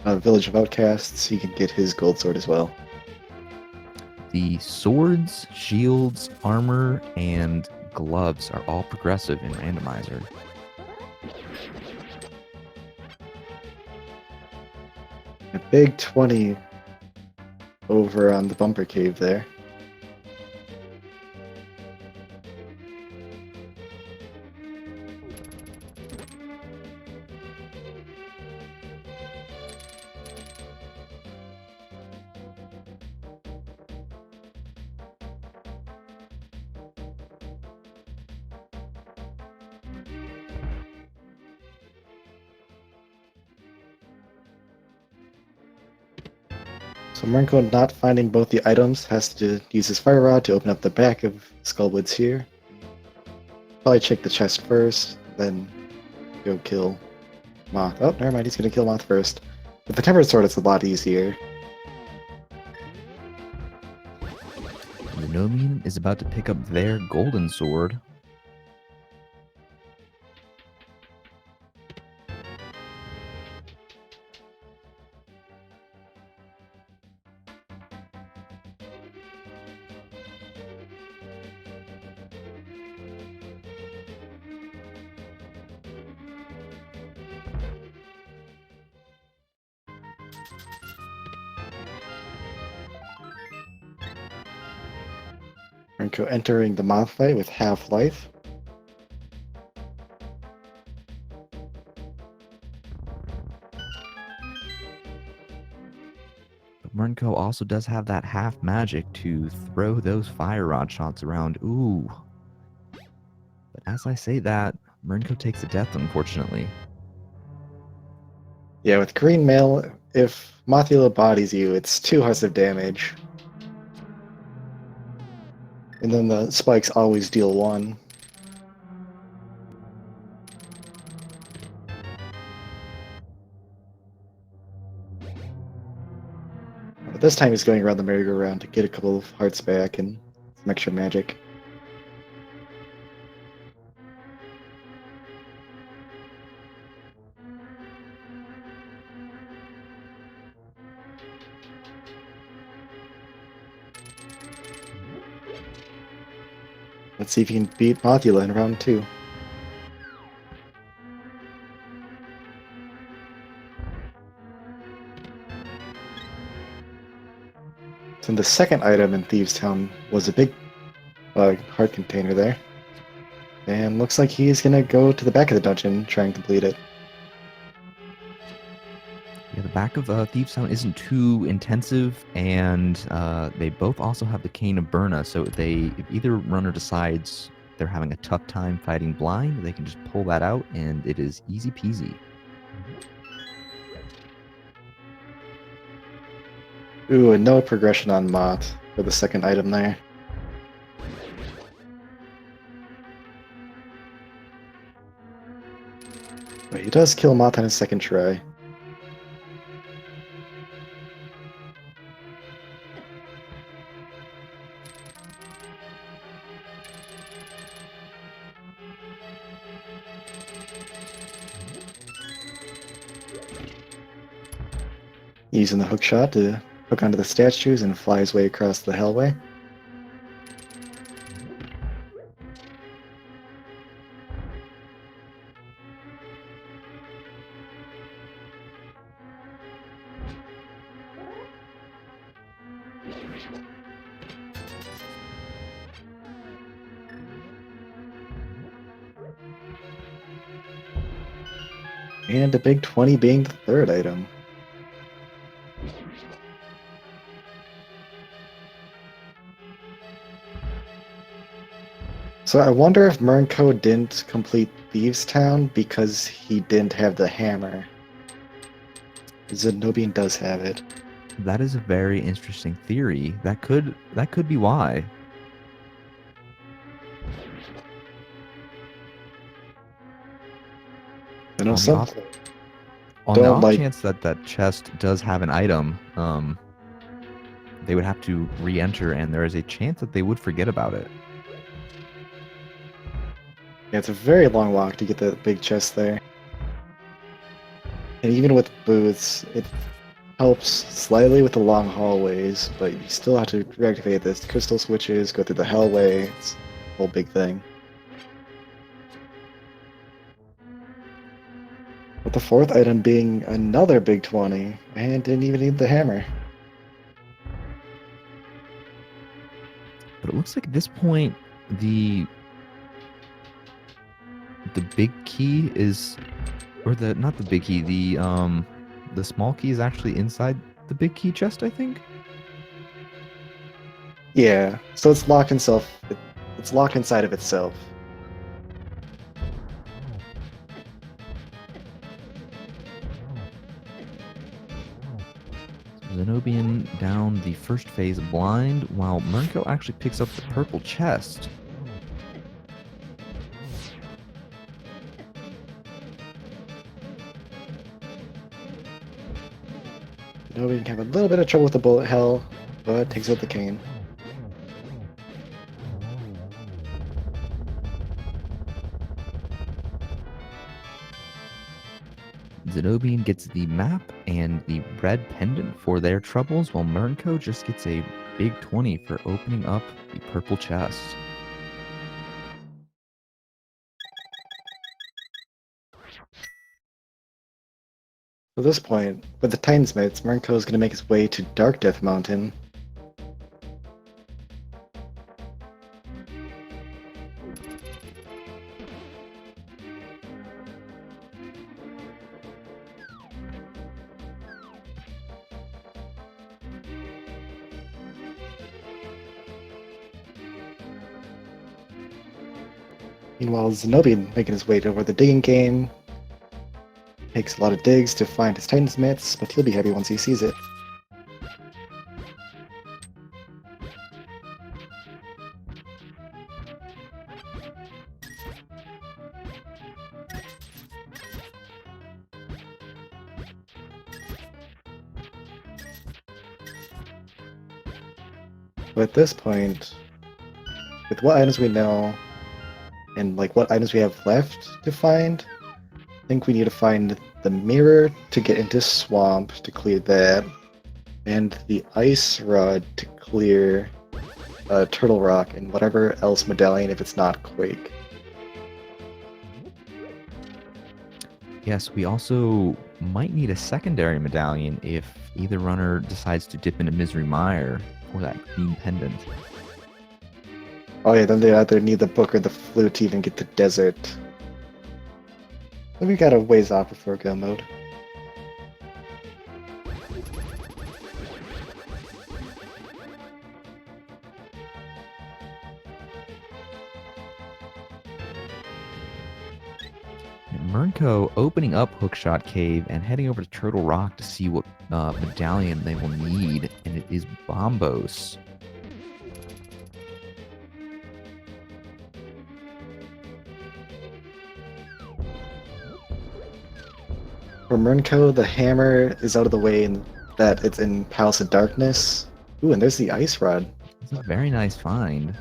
Village of Outcasts, he can get his gold sword as well. The swords, shields, armor, and gloves are all progressive in Randomizer. A big 20 over on the bumper cave there. So Murnco, not finding both the items, has to use his fire rod to open up the back of Skullwoods here. Probably check the chest first, then go kill Moth. Oh, never mind, he's gonna kill Moth first. With the Tempered Sword, it's a lot easier. Randomizer is about to pick up their golden sword. Murnco entering the Moth fight with half life. But Murnco also does have that half magic to throw those fire rod shots around. Ooh. But as I say that, Murnco takes a death, unfortunately. Yeah, with Green Mail, if Mothula bodies you, it's 2 hearts of damage. And then the spikes always deal 1. But this time he's going around the merry-go-round to get a couple of hearts back and some extra magic. Let's see if he can beat Mothula in round 2. So the second item in Thieves' Town was a big heart container there. And looks like he's gonna go to the back of the dungeon and try and complete it. Yeah, the back of Thieves' Town isn't too intensive, and they both also have the Cane of Burna, so if either runner decides they're having a tough time fighting blind, they can just pull that out, and it is easy peasy. Ooh, and no progression on Moth for the second item there. But he does kill Moth on his second try. Using the hook shot to hook onto the statues and fly his way across the hallway. And a big 20 being the third item. So I wonder if Murnco didn't complete Thieves' Town because he didn't have the hammer. Zen0bian does have it. That is a very interesting theory. That could be why. I know On the some off, on the don't off like. chance that that chest does have an item, they would have to re-enter, and there is a chance that they would forget about it. Yeah, it's a very long walk to get the big chest there. And even with boots, it helps slightly with the long hallways, but you still have to reactivate this crystal switches, go through the hellway. It's a whole big thing. With the fourth item being another big 20, and didn't even need the hammer. But it looks like at this point, the big key is, or the not the big key, the small key is actually inside the big key chest, I think. Yeah, so it's locked itself. It's locked inside of itself. Zen0bian down the first phase blind, while Murnco actually picks up the purple chest. Nobody can have a little bit of trouble with the bullet hell, but takes out the cane. Zen0bian gets the map and the red pendant for their troubles, while Murnco just gets a big 20 for opening up the purple chest. At this point, with the Titansmiths, Murnco is going to make his way to Dark Death Mountain. Meanwhile, Zen0bian making his way over the digging game. Takes a lot of digs to find his Titansmiths, but he'll be happy once he sees it. But at this point, with what items we know, and like what items we have left to find, I think we need to find the mirror to get into Swamp to clear that, and the Ice Rod to clear Turtle Rock, and whatever else medallion if it's not Quake. Yes, we also might need a secondary medallion if either runner decides to dip into Misery Mire for that green pendant. Oh yeah, then they either need the book or the flute to even get to Desert. Then we got a ways off before go mode. Murnco opening up Hookshot Cave and heading over to Turtle Rock to see what medallion they will need, and it is Bombos. For Murnco, the hammer is out of the way and that it's in Palace of Darkness. Ooh, and there's the Ice Rod. It's a very nice find.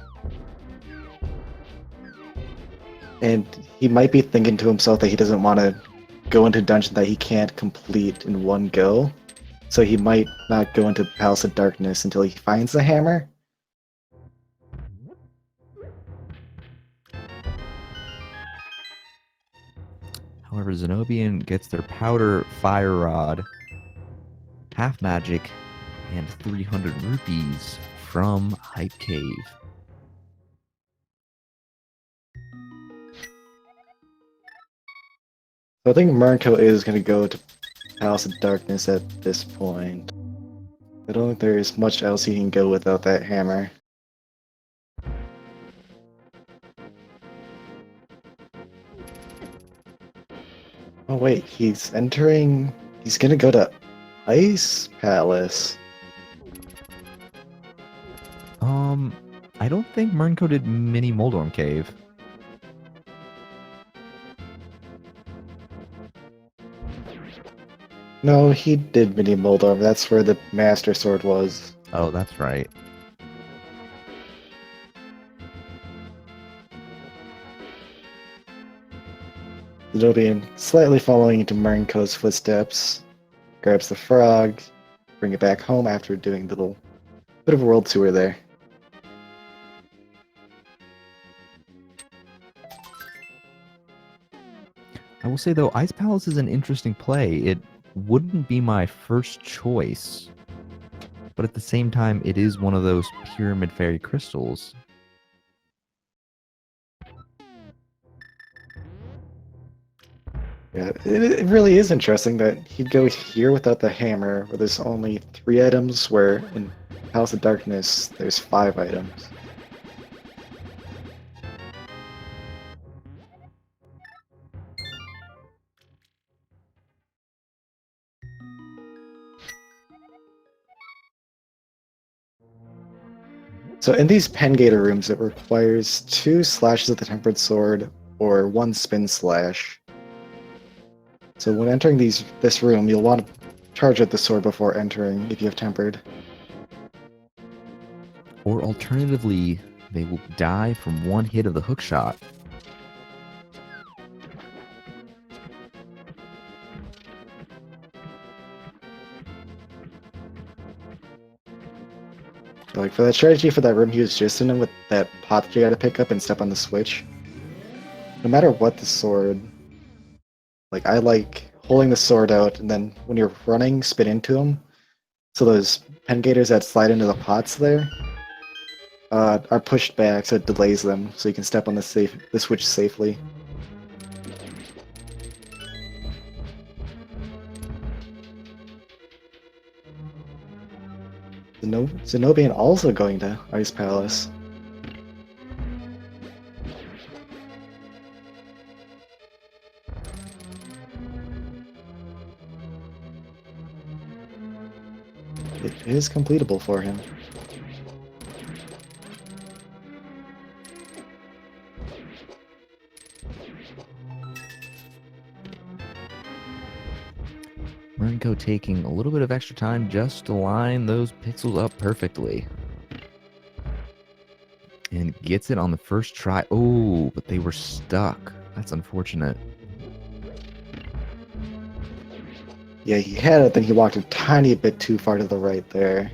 And he might be thinking to himself that he doesn't want to go into a dungeon that he can't complete in one go. So he might not go into Palace of Darkness until he finds the hammer. However, Zen0bian gets their Powder Fire Rod, Half Magic, and 300 rupees from Hype Cave. So I think Murnco is going to go to Palace of Darkness at this point. I don't think there's much else he can go without that hammer. Oh wait, he's going to go to Ice Palace. I don't think Murnco did Mini Moldorm Cave. No, he did Mini Moldorm. That's where the Master Sword was. Oh, that's right. Zen0bian slightly following into Murnco's footsteps, grabs the frog, bring it back home after doing a little bit of a world tour there. I will say though, Ice Palace is an interesting play. It wouldn't be my first choice, but at the same time, it is one of those Pyramid Fairy crystals. Yeah, it really is interesting that he'd go here without the hammer, where there's only 3 items, where in House of Darkness there's 5 items. So in these Pengator rooms, it requires 2 slashes of the Tempered Sword or 1 spin slash. So when entering this room, you'll want to charge at the sword before entering if you have Tempered. Or alternatively, they will die from 1 hit of the hook shot. Like for that strategy for that room, he was just in it with that pot that you gotta pick up and step on the switch. No matter what the sword, like I like holding the sword out and then when you're running, spin into them. So those Pengators that slide into the pots there are pushed back, so it delays them, so you can step on the switch safely. Zen0bian also going to Ice Palace. It is completable for him. Murnco taking a little bit of extra time just to line those pixels up perfectly. And gets it on the first try. Oh, but they were stuck. That's unfortunate. Yeah, he had it, then he walked a tiny bit too far to the right there.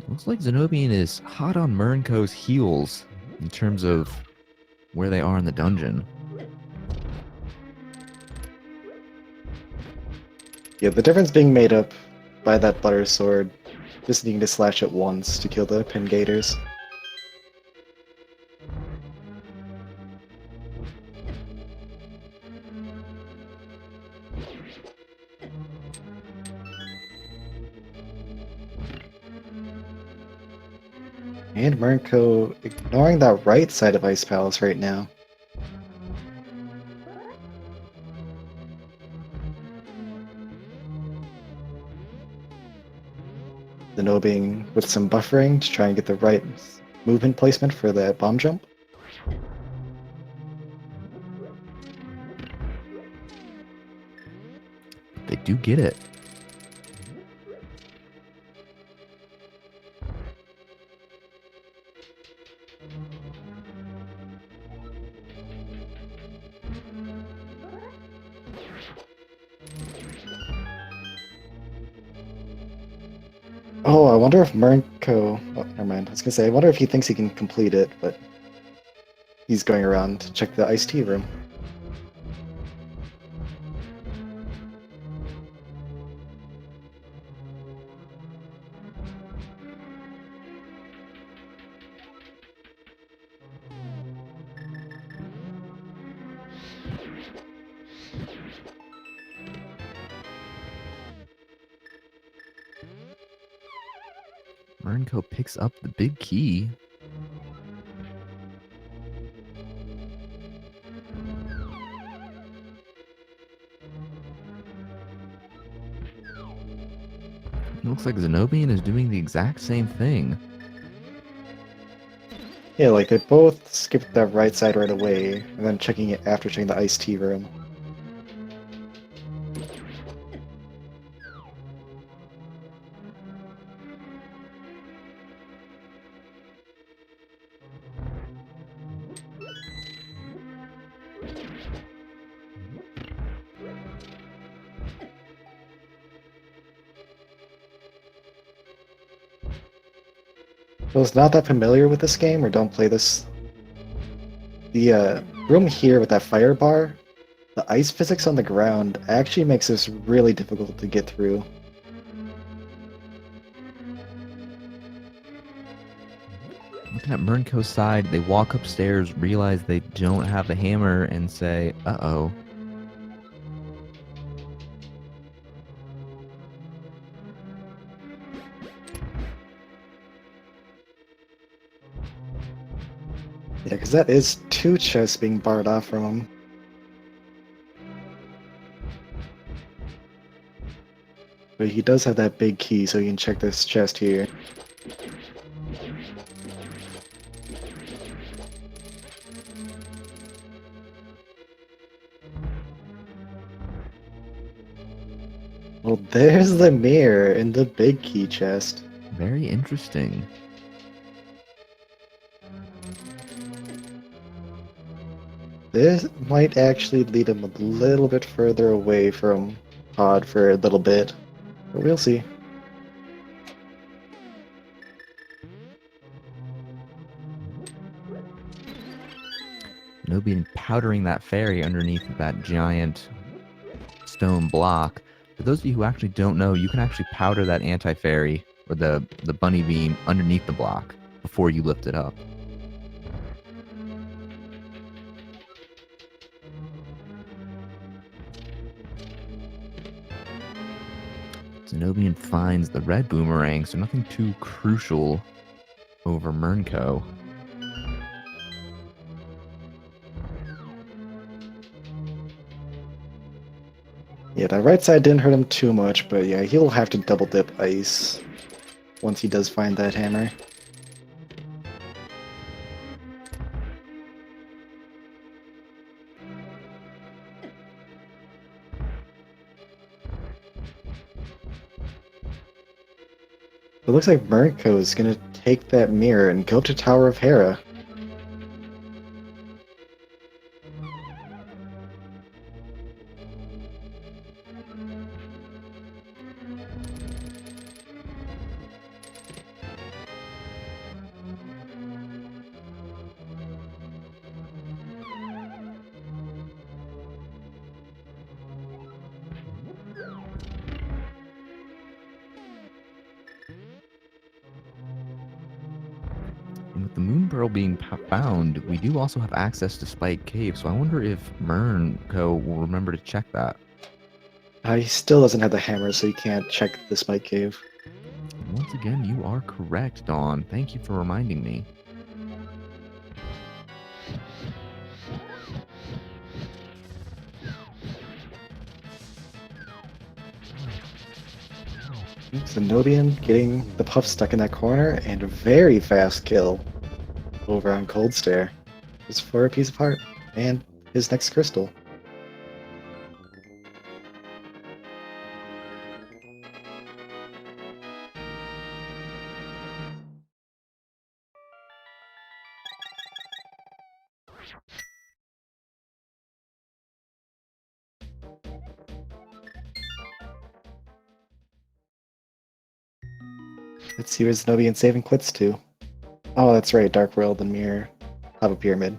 Looks like Zen0bian is hot on Murnco's heels in terms of where they are in the dungeon. Yeah, the difference being made up by that butter sword. Just needing to slash it once to kill the Pengators. And Murnco ignoring that right side of Ice Palace right now. Zen0bian with some buffering to try and get the right movement placement for that bomb jump. They do get it. Oh, I wonder if Murnco... Oh, never mind. I was gonna say, I wonder if he thinks he can complete it, but he's going around to check the iced tea room. Murnco picks up the big key. It looks like Zen0bian is doing the exact same thing. Yeah, like they both skipped that right side right away, and then checking it after checking the iced tea room. Those not that familiar with this game or don't play this, the room here with that fire bar, the ice physics on the ground actually makes this really difficult to get through. Looking at Murnco's side, they walk upstairs, realize they don't have the hammer, and say, uh-oh. Yeah, because that is 2 chests being barred off from him. But he does have that big key, so you can check this chest here. Well, there's the mirror in the big key chest. Very interesting. This might actually lead him a little bit further away from Pod for a little bit, but we'll see. Zen0bian powdering that fairy underneath that giant stone block. For those of you who actually don't know, you can actually powder that anti-fairy or the bunny beam underneath the block before you lift it up. Zen0bian finds the red boomerang, so nothing too crucial over Murnco. Yeah, that right side didn't hurt him too much, but yeah, he'll have to double dip ice once he does find that hammer. It looks like Murnco is gonna take that mirror and go to Tower of Hera. And with the Moon Pearl being found, we do also have access to Spike Cave, so I wonder if Murnco will remember to check that. He still doesn't have the hammer, so he can't check the Spike Cave. And once again, you are correct, Dawn. Thank you for reminding me. Zen0bian getting the puff stuck in that corner, and a very fast kill over on Cold Stare. Just for a piece of heart, and his next crystal. Let's see where Zen0bian saving quits to. Oh, that's right, Dark World and Mirror. Have a pyramid.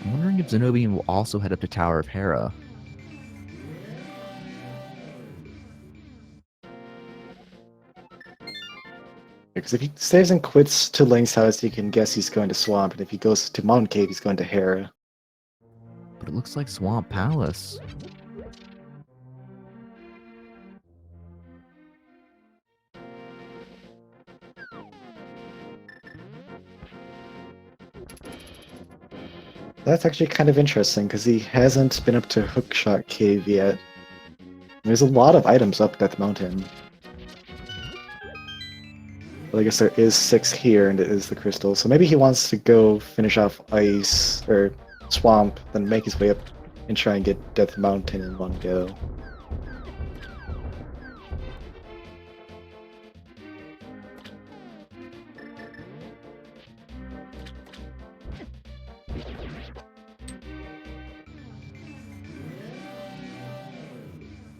I'm wondering if Zen0bian will also head up to Tower of Hera. Because if he saves and quits to Link's house, you can guess he's going to Swamp, and if he goes to Mountain Cave, he's going to Hera. But it looks like Swamp Palace. That's actually kind of interesting, because he hasn't been up to Hookshot Cave yet. There's a lot of items up Death Mountain. But I guess there is 6 here, and it is the crystal. So maybe he wants to go finish off Ice, or Swamp, then make his way up and try and get Death Mountain in one go.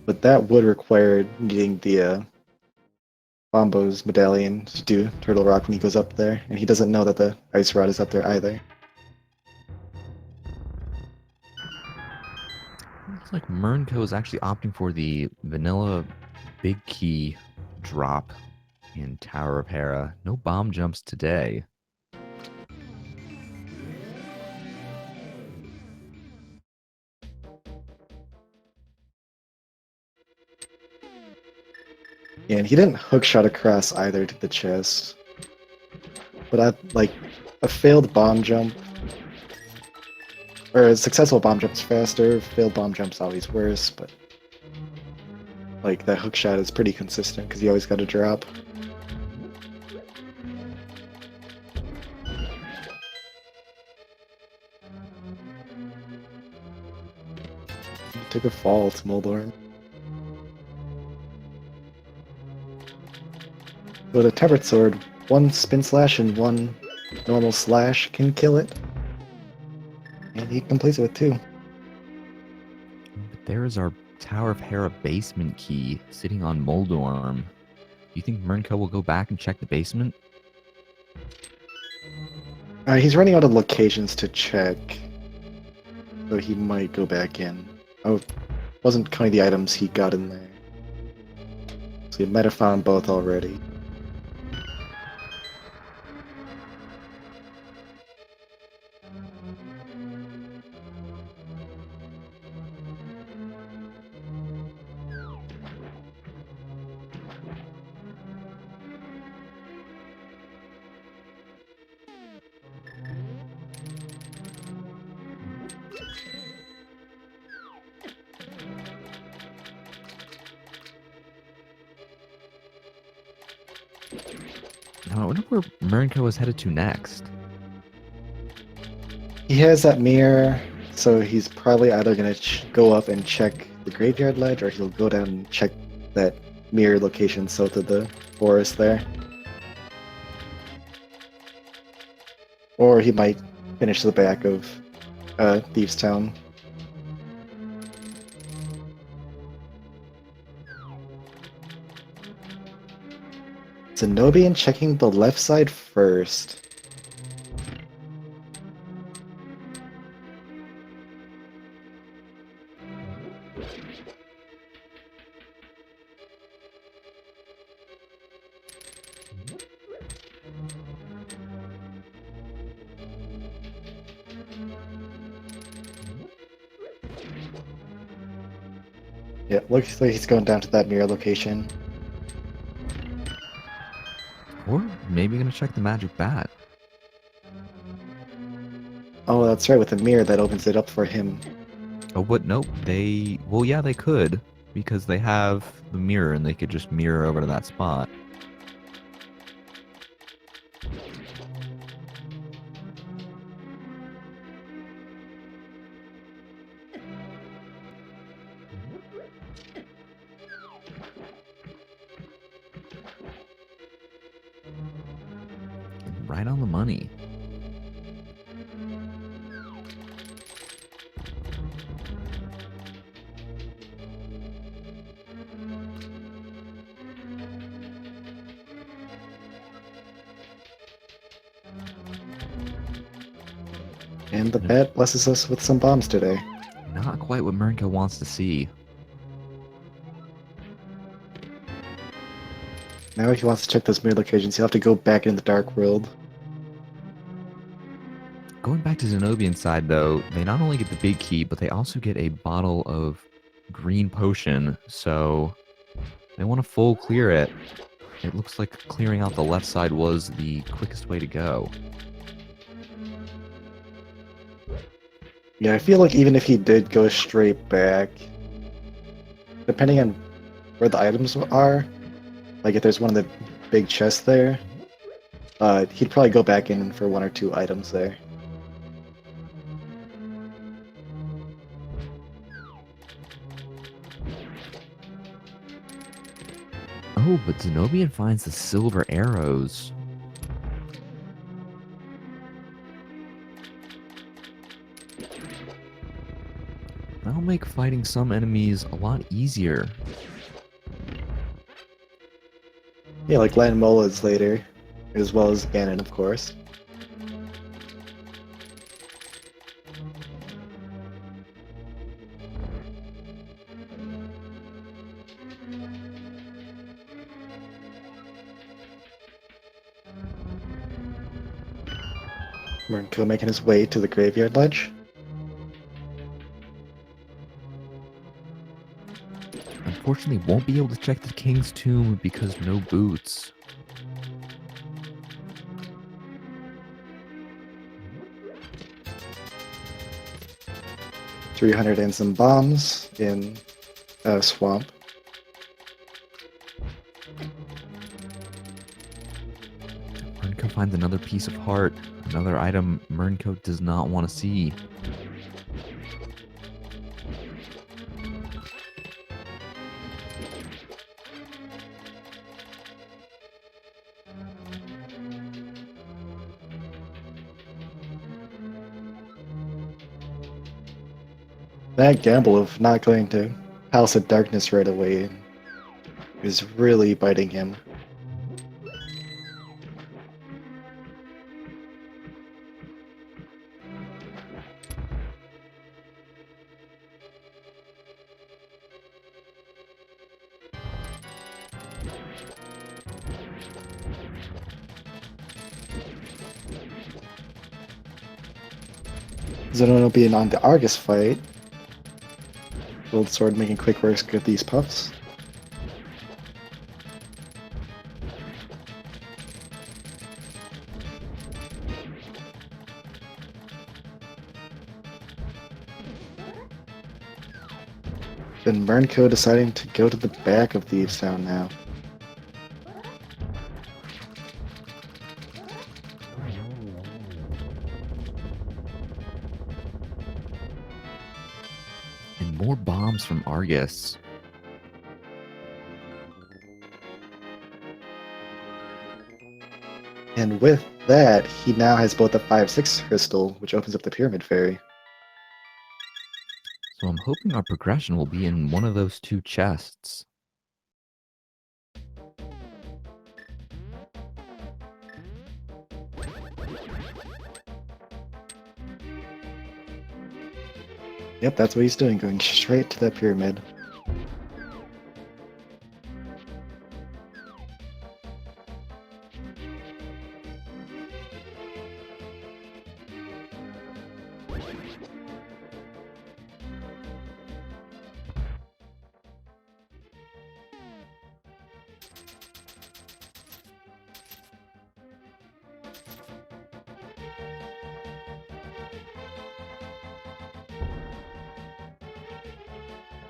But that would require needing the Bombo's medallion to do Turtle Rock when he goes up there, and he doesn't know that the Ice Rod is up there either. Looks like Murnco is actually opting for the vanilla big key drop in Tower of Hera. No bomb jumps today. And he didn't hookshot across either to the chest. But like a failed bomb jump, or a successful bomb jump's faster, failed bomb jump's always worse, but like that hookshot is pretty consistent because you always got to drop. Took a fall to Moldorm. With a tempered sword, one spin slash and one normal slash can kill it. And he completes it with 2. But there is our Tower of Hera basement key sitting on Moldorm. Do you think Murnco will go back and check the basement? He's running out of locations to check, so he might go back in. Oh, wasn't counting the items he got in there. So he might have found both already. Now, I wonder where Murnco is headed to next. He has that mirror, so he's probably either going to go up and check the graveyard ledge, or he'll go down and check that mirror location south of the forest there. Or he might finish the back of Thieves Town. Zen0bian checking the left side first. Yeah, looks like he's going down to that mirror location. Or maybe gonna check the magic bat. Oh, that's right, with the mirror that opens it up for him. Oh, but nope. Well, yeah, they could, because they have the mirror and they could just mirror over to that spot. Right on the money. And the bat blesses us with some bombs today. Not quite what Murnco wants to see. Now if he wants to check those mirror locations, he'll have to go back in the dark world. Going back to Zen0bian's side, though, they not only get the big key, but they also get a bottle of green potion, so they want to full clear it. It looks like clearing out the left side was the quickest way to go. Yeah, I feel like even if he did go straight back, depending on where the items are, like if there's one of the big chests there, he'd probably go back in for 1 or 2 items there. Oh, but Zen0bian finds the silver arrows. That'll make fighting some enemies a lot easier. Yeah, like Landmola's later, as well as Ganon, of course. Murnco making his way to the graveyard ledge. Unfortunately, won't be able to check the King's Tomb because no boots. $300 and some bombs in swamp. Murnco finds another piece of heart, another item Murnco does not want to see. That gamble of not going to House of Darkness right away is really biting him. Zen0bian on the Argus fight. Gold Sword making quick work of these puffs. Then Murnco deciding to go to the back of Thieves Town now. And more bombs from Argus. And with that, he now has both the 5-6 crystal, which opens up the Pyramid Fairy. So I'm hoping our progression will be in one of those two chests. Yep, that's what he's doing, going straight to that pyramid.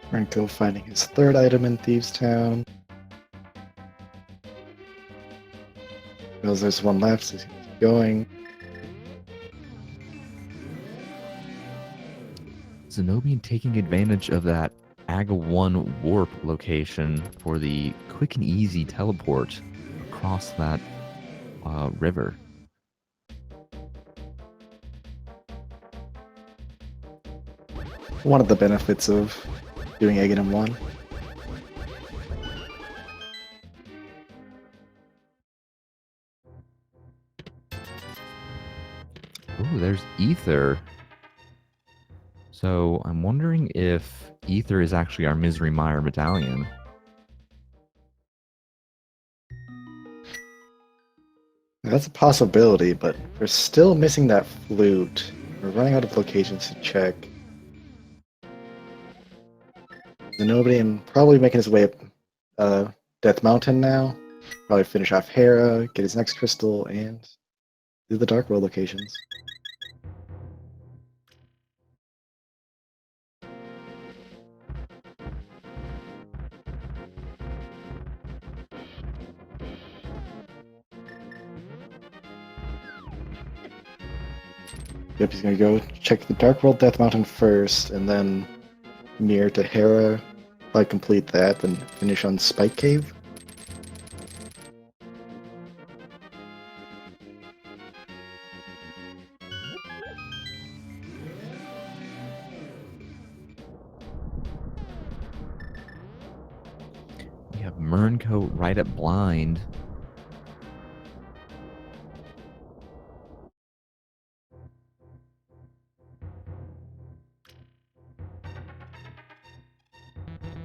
Murnco finding his third item in Thieves Town. Feels there's one left, so he's going. Zen0bian taking advantage of that AGA 1 warp location for the quick and easy teleport across that river. One of the benefits of doing Aghanim 1. Ooh, there's Ether. So I'm wondering if Ether is actually our Misery Mire medallion. That's a possibility, but we're still missing that flute. We're running out of locations to check. Zen0bian probably making his way up Death Mountain now. Probably finish off Hera, get his next crystal, and do the Dark World locations. Yep, he's gonna go check the Dark World Death Mountain first, and then mirror to Hera. Probably complete that, then finish on Spike Cave. We have Murnco right at blind.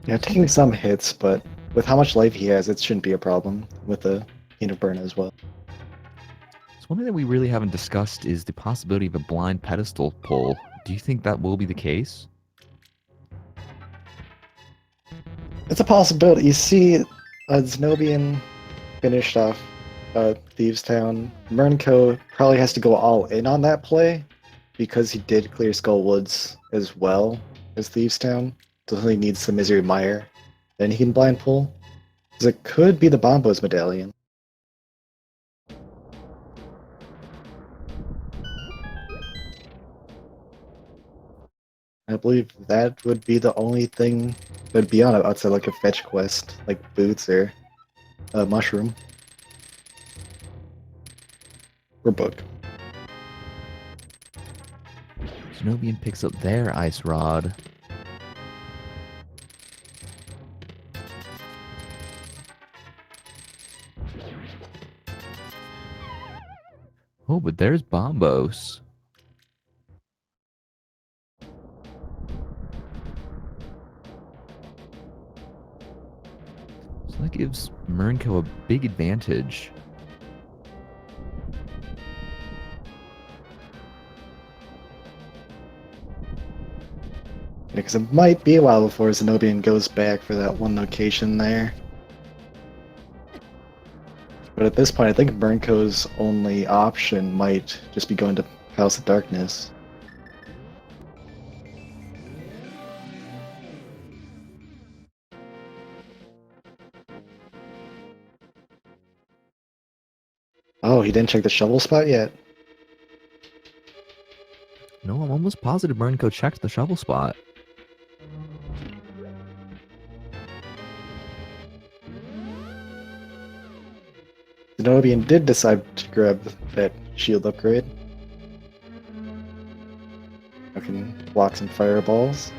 Yeah, taking some hits, but with how much life he has, it shouldn't be a problem with the Pain of Burn as well. So one thing that we really haven't discussed is the possibility of a blind pedestal pull. Do you think that will be the case? It's a possibility. You see, Zen0bian finished off Thieves Town. Murnco probably has to go all in on that play because he did clear Skull Woods as well as Thieves Town. So he needs the Misery Mire. Then he can blind pull. Because it could be the Bombos Medallion. I believe that would be the only thing that would be on it outside like a fetch quest, like boots or a mushroom. Or book. Zen0bian picks up their Ice Rod. Oh, but there's Bombos. So that gives Murnco a big advantage. Because it might be a while before Zen0bian goes back for that one location there. But at this point, I think Murnco's only option might just be going to House of Darkness. Oh, he didn't check the shovel spot yet. No, I'm almost positive Murnco checked the shovel spot. Zen0bian did decide to grab that shield upgrade. I can block some fireballs.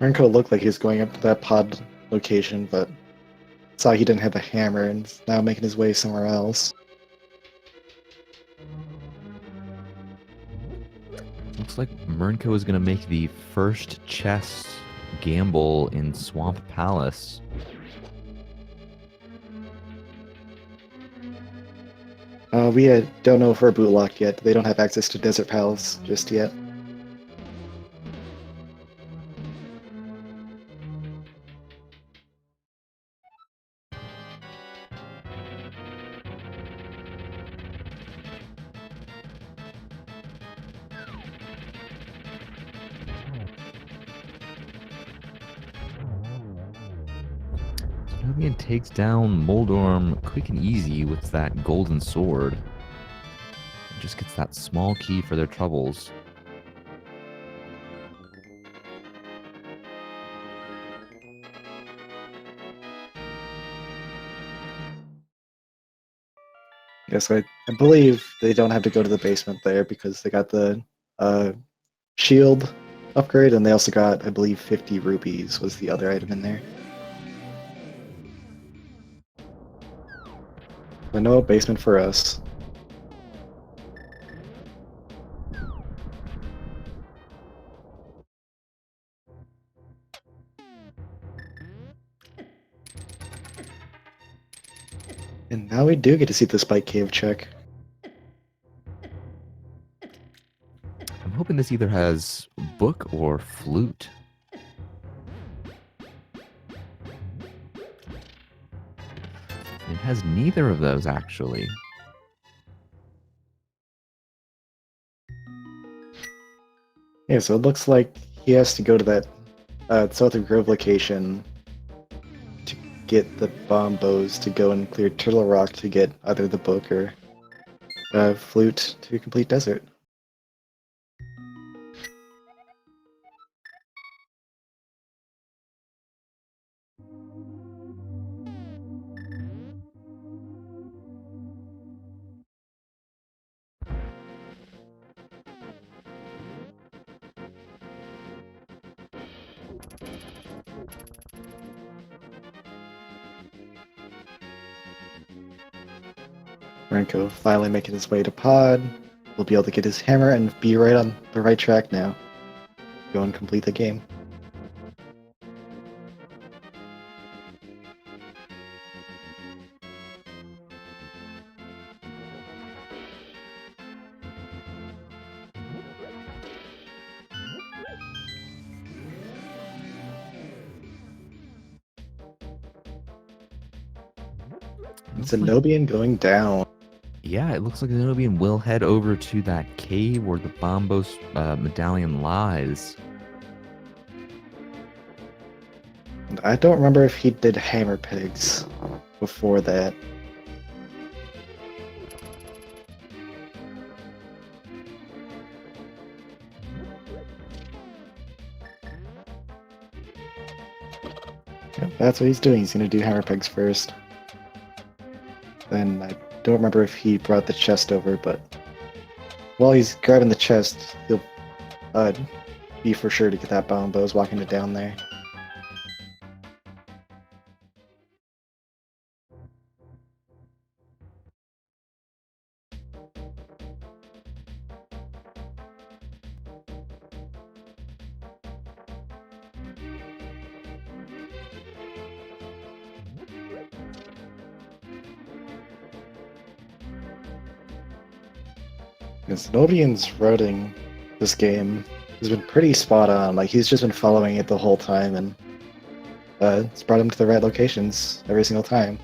Murnco looked like he was going up to that pod location, but saw he didn't have a hammer and is now making his way somewhere else. Looks like Murnco is going to make the first chess gamble in Swamp Palace. We don't know if we're boot locked yet. They don't have access to Desert Palace just yet. Zen0bian takes down Moldorm quick and easy with that golden sword. Just gets that small key for their troubles. Yes, I believe they don't have to go to the basement there because they got the shield upgrade and they also got, I believe, 50 rupees was the other item in there. But no basement for us. And now we do get to see the Spike Cave check. I'm hoping this either has book or flute. It has neither of those, actually. Yeah, so it looks like he has to go to that Southern Grove location to get the bombos to go and clear Turtle Rock to get either the book or flute to complete desert. Ranko finally making his way to pod, he'll be able to get his hammer and be right on the right track now. Go and complete the game. Zen0bian going down. Yeah, it looks like Zen0bian will head over to that cave where the Bombos medallion lies. And I don't remember if he did hammer pigs before that. Yep, that's what he's doing. He's going to do hammer pigs first. Then I don't remember if he brought the chest over, but while he's grabbing the chest, he'll be for sure to get that Bombos walking it down there. Zen0bian's routing this game has been pretty spot on. Like, he's just been following it the whole time, and it's brought him to the right locations every single time.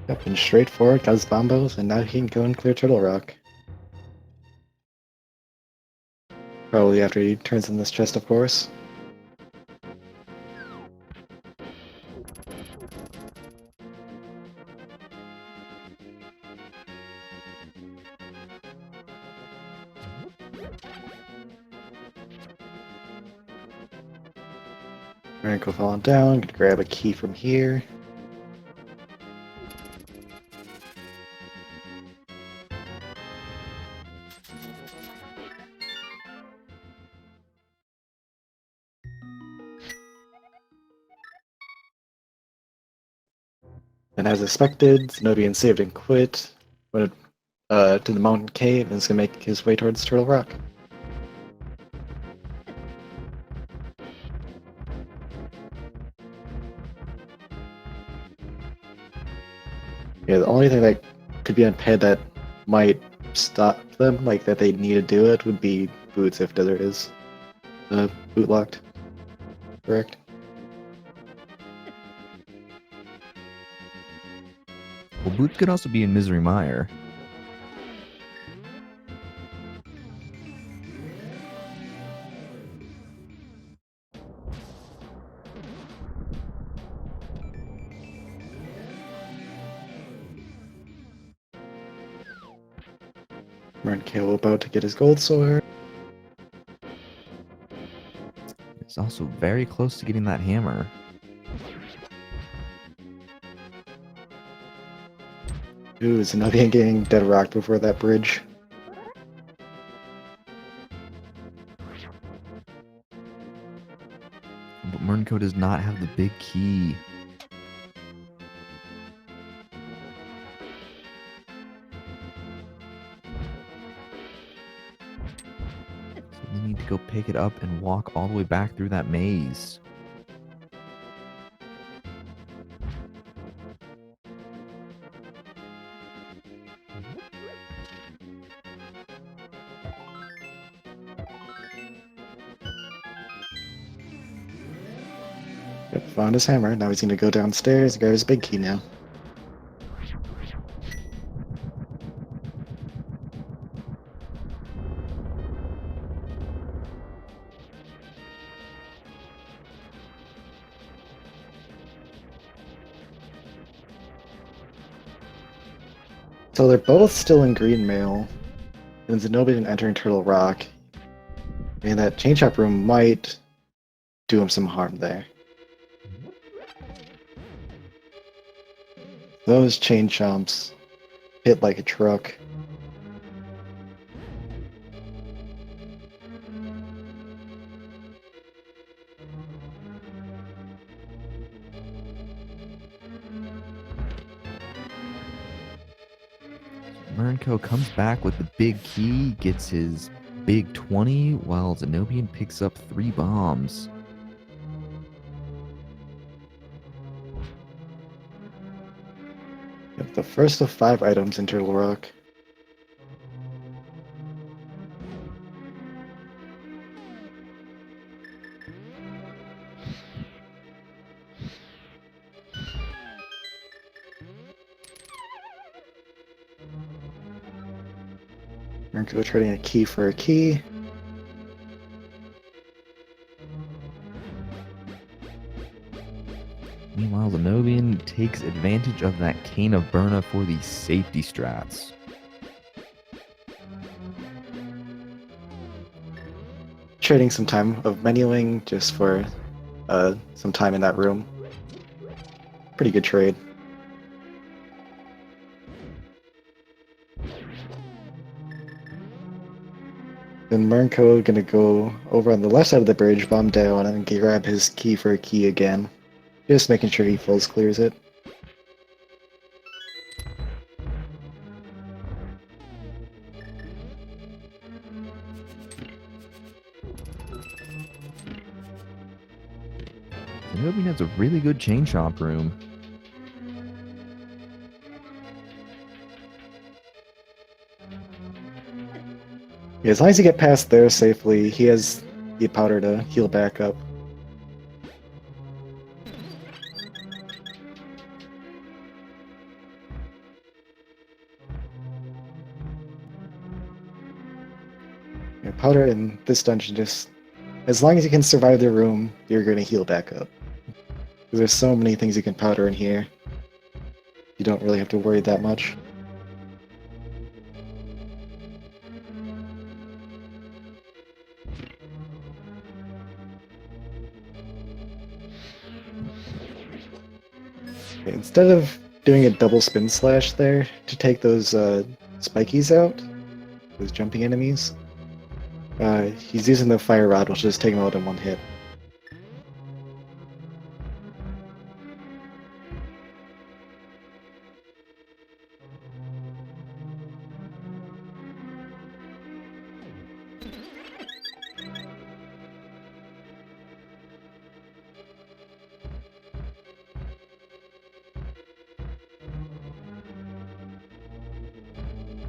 Yep, and straight forward, got his Bombos, and now he can go and clear Turtle Rock. Probably after he turns in this chest, of course. Murnco falling down, gonna grab a key from here. And as expected, Zen0bian saved and quit, went to the mountain cave, and is gonna make his way towards Turtle Rock. Yeah, the only thing that could be unpaid that might stop them, like that they need to do it, would be boots if there is boot locked. Correct. Well, Boots could also be in Misery Mire. Murnco about to get his gold sword. It's also very close to getting that hammer. Ooh, Zen0bian getting dead rocked before that bridge. But Murnco does not have the big key. So we need to go pick it up and walk all the way back through that maze. Yep, found his hammer. Now he's gonna go downstairs and grab his big key now. So they're both still in green mail, and Zen0bian entering Turtle Rock, and that chain shop room might do him some harm there. Those chain chomps hit like a truck. Murnco comes back with the big key, gets his big 20, while Zen0bian picks up 3 bombs. Yep, the first of 5 items enter Lorok. Murnco trading a key for a key. Meanwhile, Zen0bian takes advantage of that Cane of Burna for the safety strats. Trading some time of menuing just for some time in that room. Pretty good trade. Then Murnco gonna go over on the left side of the bridge, bomb down, and grab his key for a key again. Just making sure he fulls clears it. Zen0bian has a really good chain shop room. Yeah, as long as you get past there safely, he has the powder to heal back up. Yeah, powder in this dungeon just... As long as you can survive the room, you're going to heal back up. Because there's so many things you can powder in here. You don't really have to worry that much. Okay, instead of doing a double spin slash there to take those spikies out, those jumping enemies, he's using the fire rod, which will just take him out in one hit.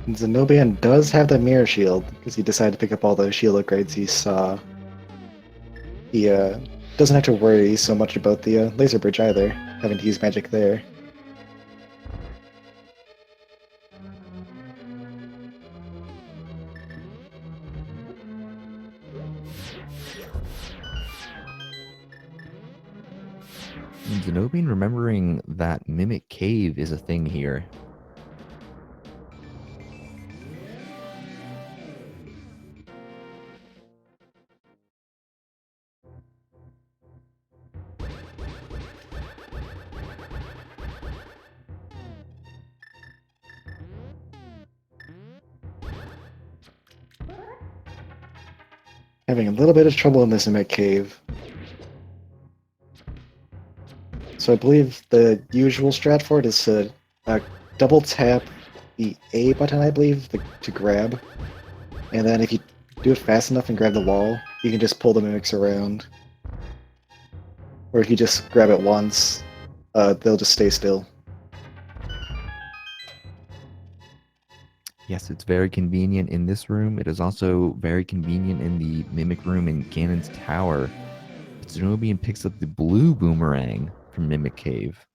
And Zen0bian does have the mirror shield, because he decided to pick up all the shield upgrades he saw. He doesn't have to worry so much about the laser bridge either, having to use magic there. And Zen0bian remembering that Mimic Cave is a thing here. Having a little bit of trouble in this Mimic Cave. So I believe the usual strat for it is to double tap the A button, I believe, to grab. And then if you do it fast enough and grab the wall, you can just pull the mimics around. Or if you just grab it once, they'll just stay still. Yes, it's very convenient in this room. It is also very convenient in the Mimic room in Ganon's Tower. Zen0bian picks up the blue boomerang from Mimic Cave.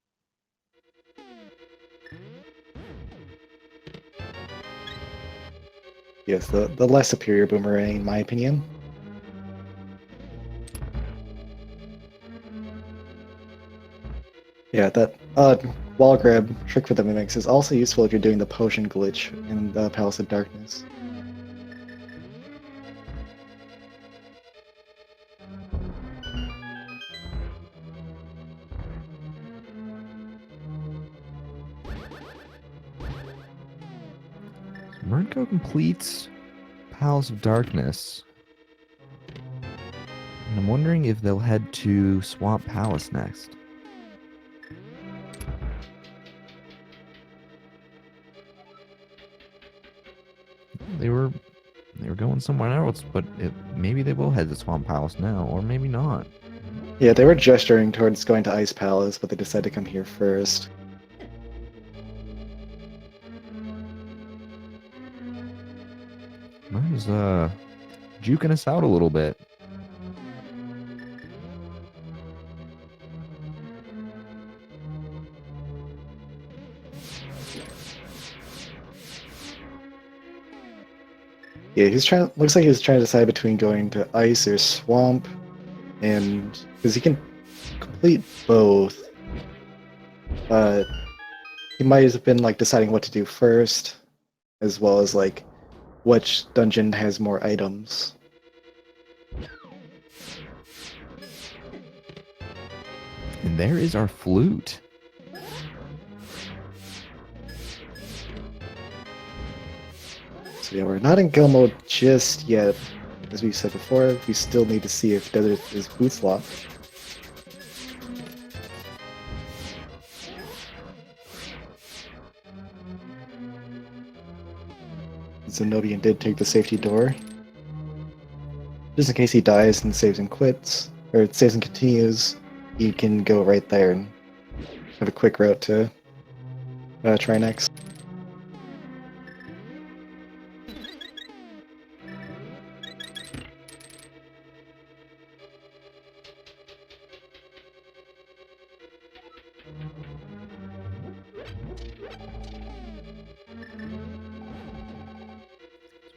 Yes, the less superior boomerang, in my opinion. Yeah, that wall grab trick for the mimics is also useful if you're doing the potion glitch in the Palace of Darkness. Murnco completes Palace of Darkness. And I'm wondering if they'll head to Swamp Palace next. They were going somewhere else, but maybe they will head to Swamp Palace now, or maybe not. Yeah, they were gesturing towards going to Ice Palace, but they decided to come here first. Murn's juking us out a little bit. Yeah, looks like he's trying to decide between going to Ice or Swamp, and because he can complete both, but he might have been like deciding what to do first, as well as like which dungeon has more items. And there is our flute. So yeah, we're not in go mode just yet. As we said before, we still need to see if Desert is boots locked. Zen0bian did take the safety door. Just in case he dies and saves and quits, or saves and continues, he can go right there and have a quick route to try next.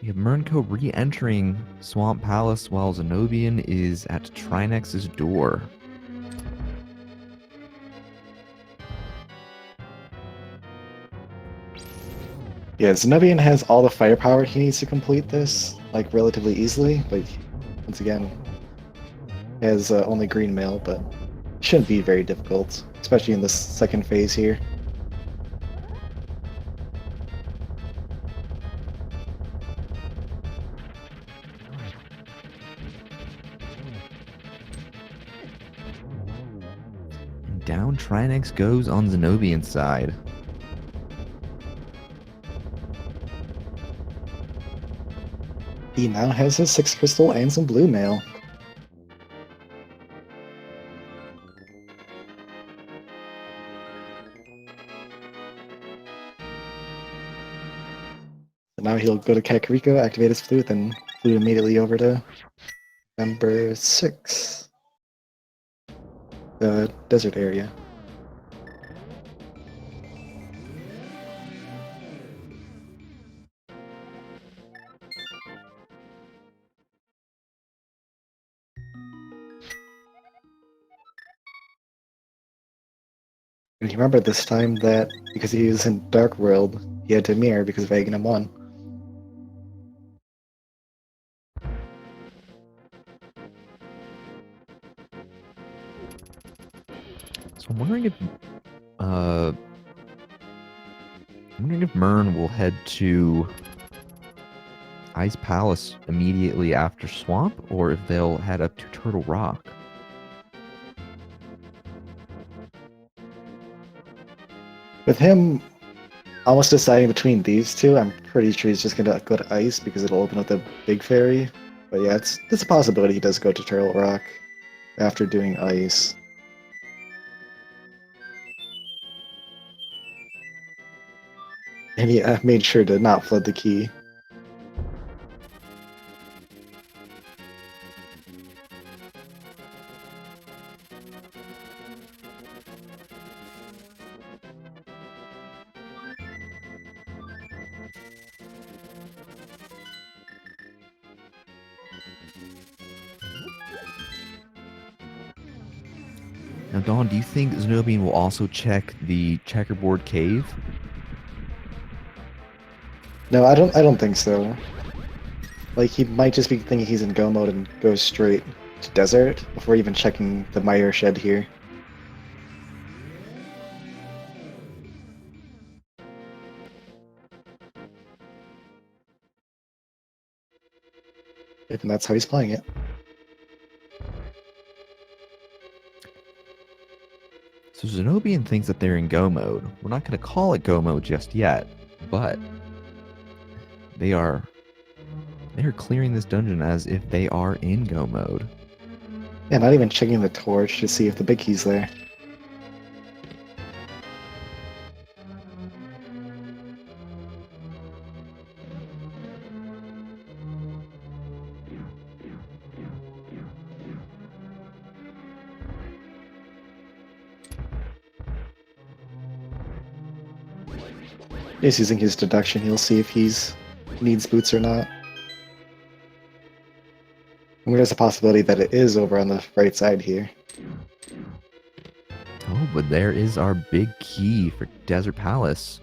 We have Murnco re-entering Swamp Palace while Zen0bian is at Trinex's door. Yeah, Zen0bian has all the firepower he needs to complete this, like, relatively easily, but once again, has only green mail, but shouldn't be very difficult, especially in this second phase here. And down Trinex goes on Zen0bian's side. He now has his 6 crystal and some blue mail. So now he'll go to Kakariko, activate his flute, and flute immediately over to number 6. The desert area. And you remember this time that because he was in Dark World, he had to mirror because of Aghanim 1. So I'm wondering if Murn will head to Ice Palace immediately after Swamp, or if they'll head up to Turtle Rock. With him almost deciding between these two, I'm pretty sure he's just gonna go to Ice because it'll open up the big ferry. But yeah, it's a possibility he does go to Turtle Rock after doing Ice. And he made sure to not flood the key. Now, Dawn, do you think Zen0bian will also check the checkerboard cave? No, I don't think so. Like, he might just be thinking he's in go mode and goes straight to desert before even checking the mire shed here. And that's how he's playing it. So Zen0bian thinks that they're in go mode. We're not going to call it go mode just yet, but they're clearing this dungeon as if they are in go mode. Yeah, not even checking the torch to see if the big key's there. He's using his deduction. He'll see if he's needs boots or not. And there's a possibility that it is over on the right side here. Oh, but there is our big key for Desert Palace.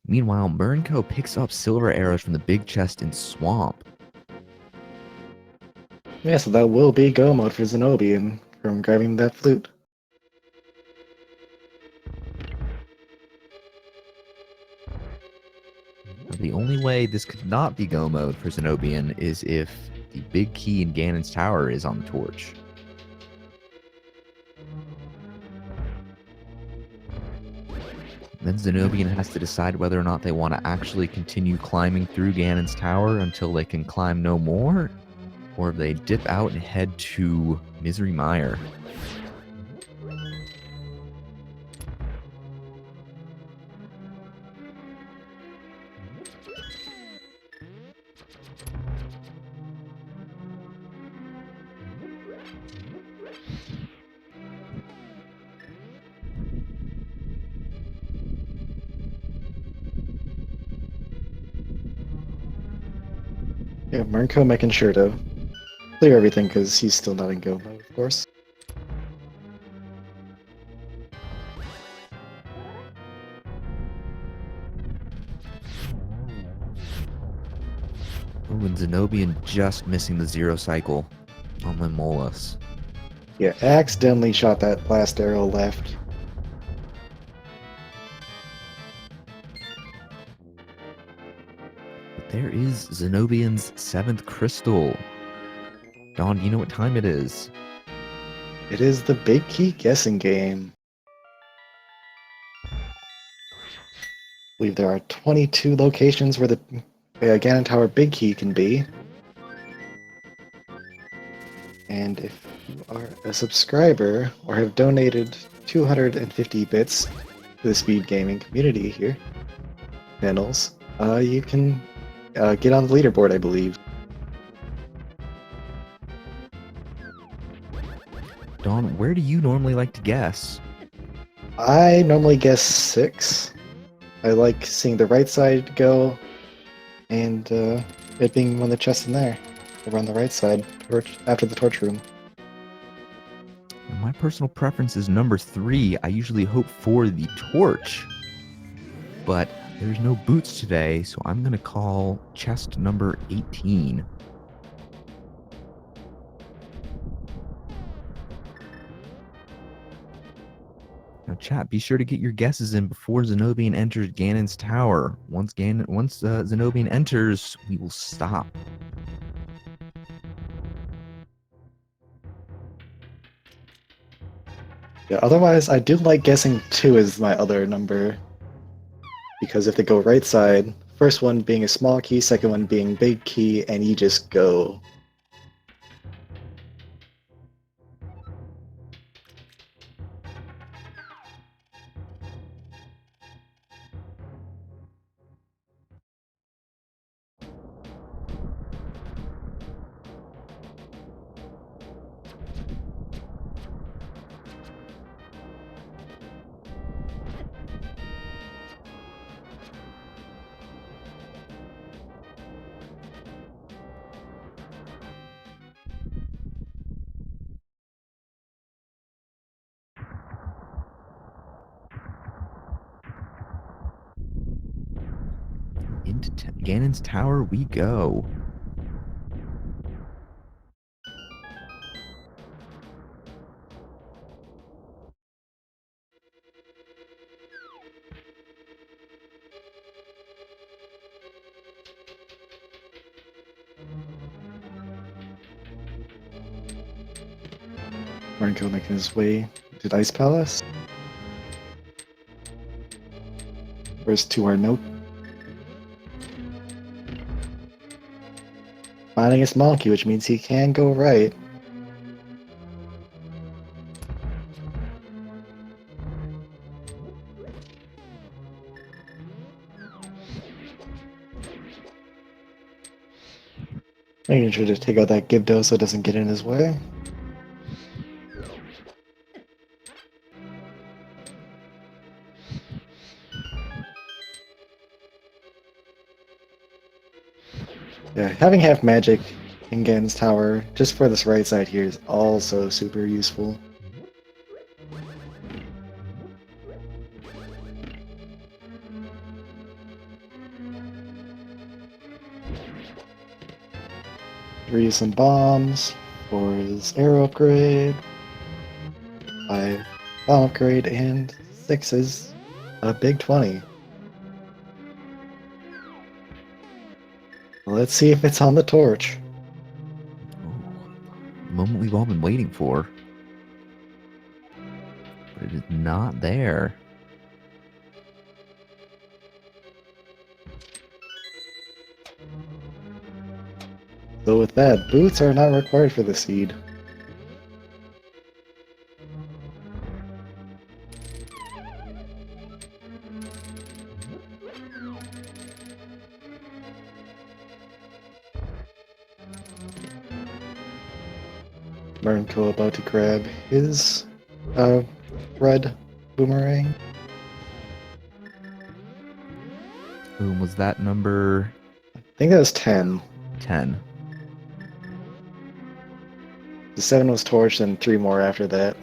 Meanwhile, Murnco picks up silver arrows from the big chest in Swamp. Yeah, so that will be go mode for Zen0bian from grabbing that flute. The only way this could not be go mode for Zen0bian is if the big key in Ganon's tower is on the torch. Then Zen0bian has to decide whether or not they want to actually continue climbing through Ganon's tower until they can climb no more, or if they dip out and head to Misery Mire. Yeah, Murnco making sure to clear everything because he's still not in go mode, of course. Oh, and Zen0bian just missing the zero cycle on Limolus. Yeah, accidentally shot that blast arrow left. But there is Zen0bian's 7th crystal. Dawn, do you know what time it is? It is the big key guessing game. I believe there are 22 locations where the Ganon Tower big key can be. And if you are a subscriber or have donated 250 bits to the Speed Gaming community here, channels, you can get on the leaderboard, I believe. Dawn, where do you normally like to guess? I normally guess 6. I like seeing the right side go, and it being one of the chests in there, over on the right side, after the torch room. My personal preference is number 3. I usually hope for the torch, but there's no boots today, so I'm going to call chest number 18. Now, chat, be sure to get your guesses in before Zen0bian enters Ganon's tower. Once Zen0bian enters, we will stop. Yeah, otherwise, I do like guessing 2 as my other number. Because if they go right side, first one being a small key, second one being big key, and you just go. Into Ganon's tower we go. Murnco making his way to the Ice Palace. First to our note. Finding a small key, which means he can go right. Making sure to take out that Gibdo so it doesn't get in his way. Yeah, having half magic in Gen's tower just for this right side here is also super useful. Reuse some bombs for his arrow upgrade. 5 bomb upgrade and 6s. A big 20. Let's see if it's on the torch. The moment we've all been waiting for. But it is not there. So with that, boots are not required for the seed. Murnco about to grab his red boomerang. Boom, was that number I think that was 10. 10? The 7 was torched and 3 more after that.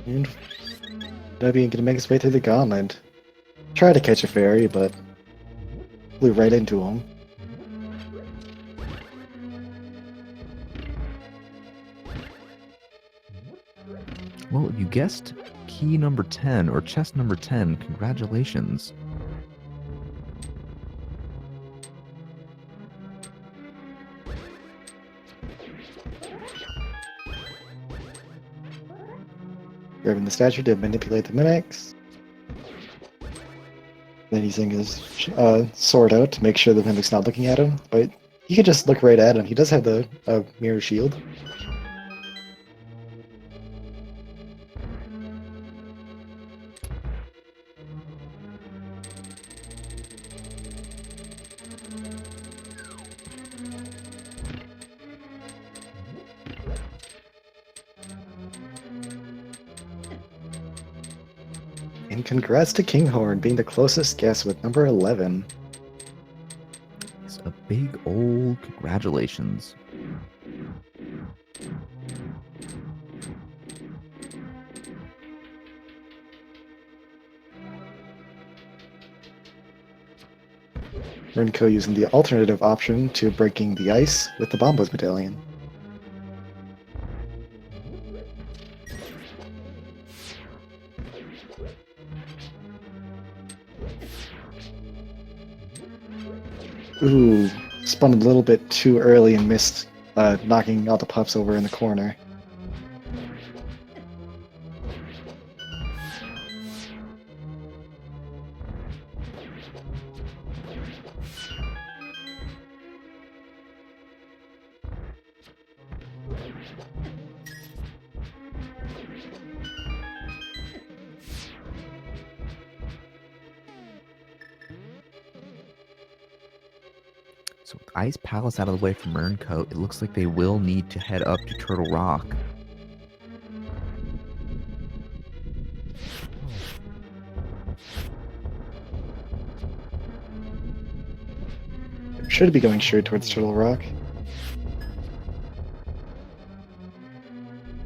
And Zen0bian gonna make his way through the gauntlet. Try to catch a fairy, but flew right into him. Well, you guessed key number 10 or chest number 10. Congratulations. Grabbing the statue to manipulate the mimics. Then using his sword out to make sure the mimic's not looking at him. But he could just look right at him. He does have the mirror shield. And congrats to Kinghorn being the closest guess with number 11. It's a big old congratulations. Murnco using the alternative option to breaking the ice with the Bombos Medallion. Ooh, spun a little bit too early and missed knocking all the pups over in the corner. So with Ice Palace out of the way from Murnco, it looks like they will need to head up to Turtle Rock. Should be going straight towards Turtle Rock.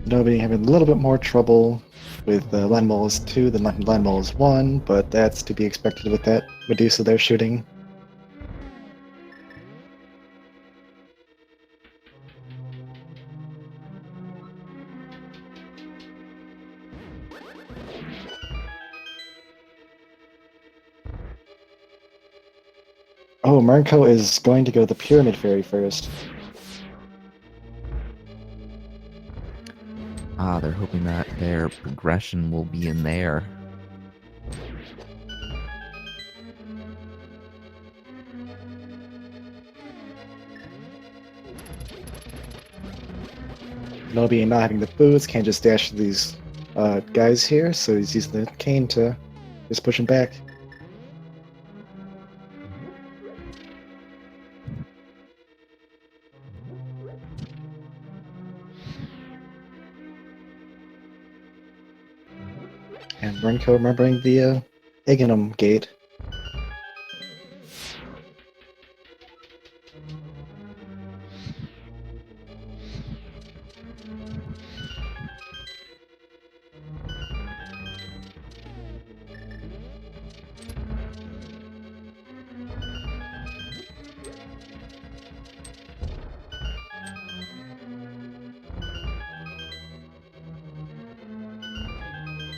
Zen0bian having a little bit more trouble with Landmol's 2 than Landmol's 1, but that's to be expected with that Medusa they're shooting. Oh, Murnco is going to go the Pyramid Fairy first. Ah, they're hoping that their progression will be in there. Zen0bian not having the boots, can't just dash these guys here, so he's using the cane to just push him back. And Murnco remembering the Igninum gate.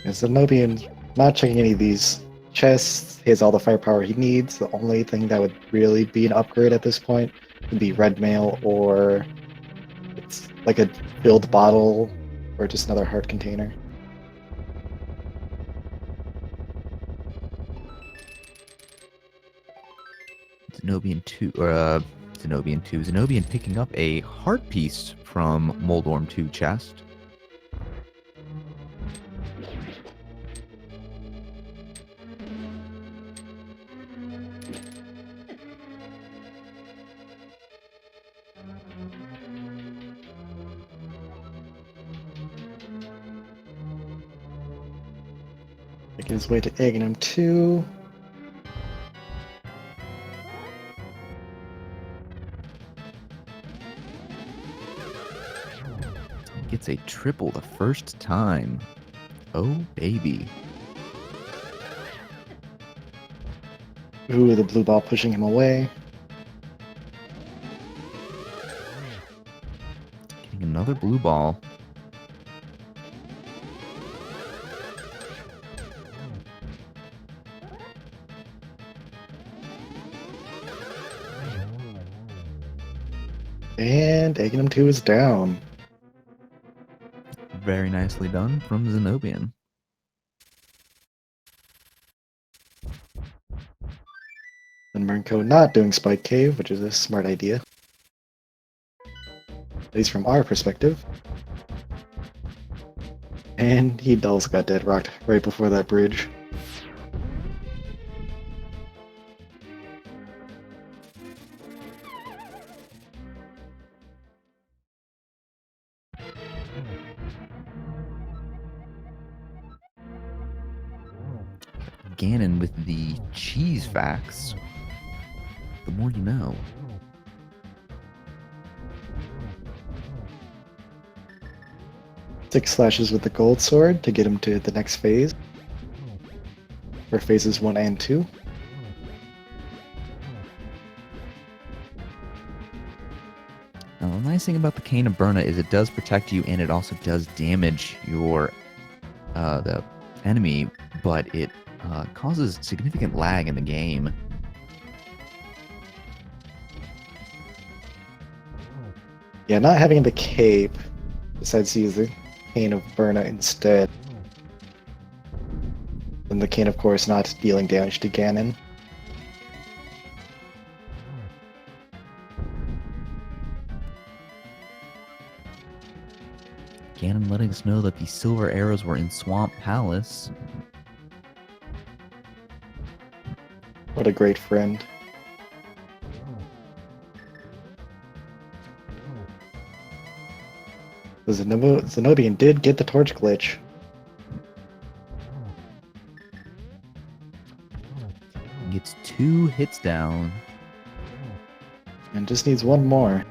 And Zen0bian not checking any of these chests. He has all the firepower he needs. The only thing that would really be an upgrade at this point would be red mail, or it's like a filled bottle, or just another heart container. Zen0bian 2, Zen0bian 2. Zen0bian picking up a heart piece from Moldorm 2 chest. Making his way to Igninum 2. Gets a triple the first time. Oh, baby. Ooh, the blue ball pushing him away. Getting another blue ball. And Igninum 2 is down. Very nicely done from Zen0bian. And Murnco not doing Spike Cave, which is a smart idea. At least from our perspective. And he also got dead rocked right before that bridge. Ganon with the cheese facts. The more you know. Six slashes with the gold sword to get him to the next phase. For phases 1 and 2. Now, the nice thing about the Cane of Burna is it does protect you and it also does damage your the enemy, but it causes significant lag in the game. Yeah, not having the cape, decides to use the Cane of Burna instead. And the cane, of course, not dealing damage to Ganon. Ganon letting us know that the silver arrows were in Swamp Palace. What a great friend. The Zen0bian did get the torch glitch. Gets 2 hits down. And just needs one more.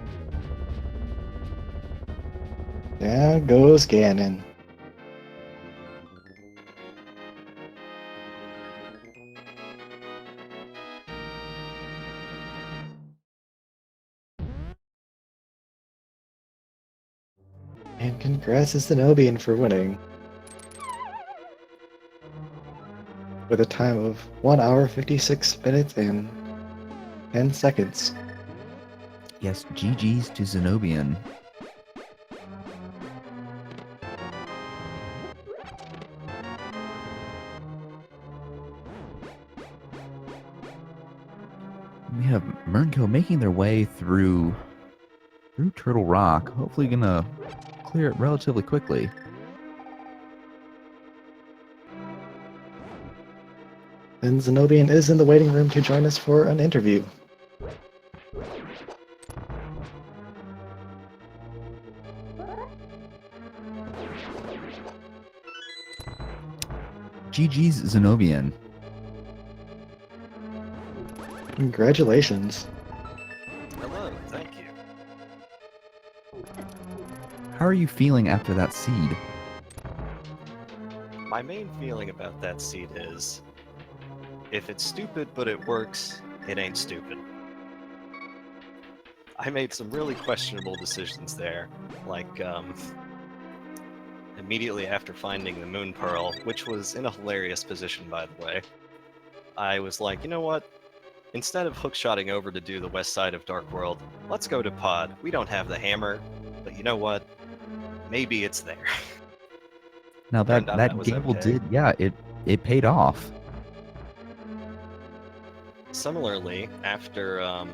There goes Ganon. And congrats to Zen0bian for winning. With a time of 1 hour 56 minutes and 10 seconds. Yes, GG's to Zen0bian. We have Murnco making their way through Turtle Rock. Hopefully gonna clear it relatively quickly. And Zen0bian is in the waiting room to join us for an interview. GG's Zen0bian. Congratulations. Hello, thank you. How are you feeling after that seed? My main feeling about that seed is, if it's stupid but it works, it ain't stupid. I made some really questionable decisions there, like, immediately after finding the Moon Pearl, which was in a hilarious position, by the way, I was like, you know what? Instead of hookshotting over to do the west side of Dark World, let's go to Pod. We don't have the hammer, but you know what? Maybe it's there. Now Turned out that was gamble okay. it paid off. Similarly, after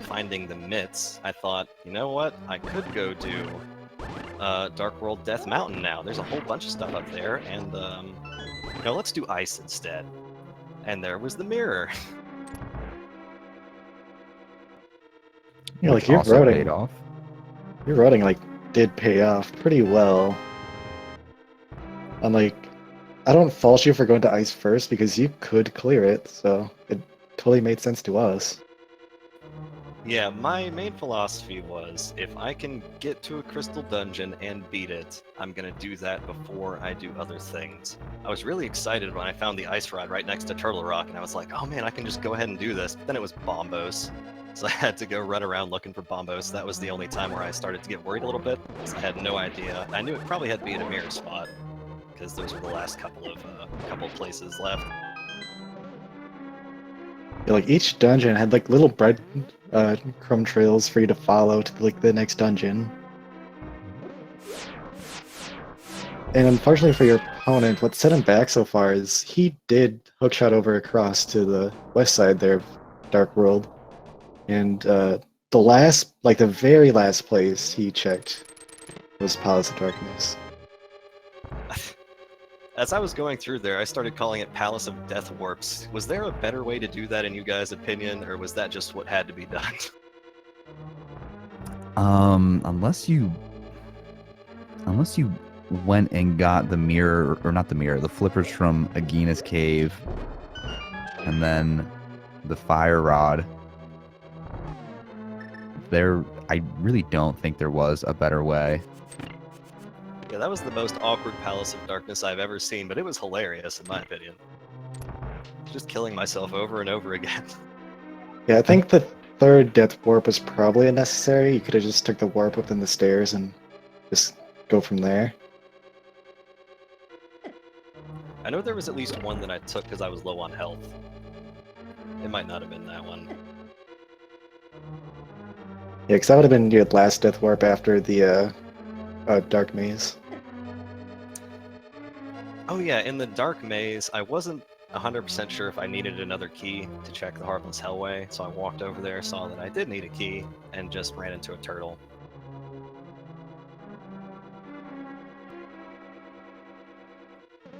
finding the myths, I thought, you know what? I could go do Dark World Death Mountain now. There's a whole bunch of stuff up there, and let's do ice instead. And there was the mirror. Yeah, Which like your also paid routing, off. your routing like did pay off pretty well. I'm like, I don't fault you for going to ice first because you could clear it, so it totally made sense to us. Yeah, my main philosophy was, if I can get to a crystal dungeon and beat it, I'm gonna do that before I do other things. I was really excited when I found the ice rod right next to Turtle Rock, and I was like, oh man, I can just go ahead and do this. But then it was Bombos, so I had to go run around looking for Bombos. That was the only time where I started to get worried a little bit, because I had no idea. I knew it probably had to be in a mirror spot, because those were the last couple of places left. Yeah, like each dungeon had like little bread crumb trails for you to follow to like the next dungeon. And unfortunately for your opponent, what set him back so far is he did hookshot over across to the west side there of Dark World. And the very last place he checked was Palace of Darkness. As I was going through there, I started calling it Palace of Death Warps. Was there a better way to do that in you guys' opinion, or was that just what had to be done? Unless you went and got the mirror, or not the mirror, the flippers from Agina's cave, and then the fire rod. I really don't think there was a better way. Yeah, that was the most awkward Palace of Darkness I've ever seen, but it was hilarious in my opinion. Just killing myself over and over again. Yeah, I think the third death warp was probably unnecessary. You could have just took the warp within the stairs and just go from there. I know there was at least one that I took because I was low on health. It might not have been that one. Yeah, because that would have been your last death warp after the Dark Maze. Oh yeah, in the Dark Maze, I wasn't 100% sure if I needed another key to check the Heartless Hellway, so I walked over there, saw that I did need a key, and just ran into a turtle.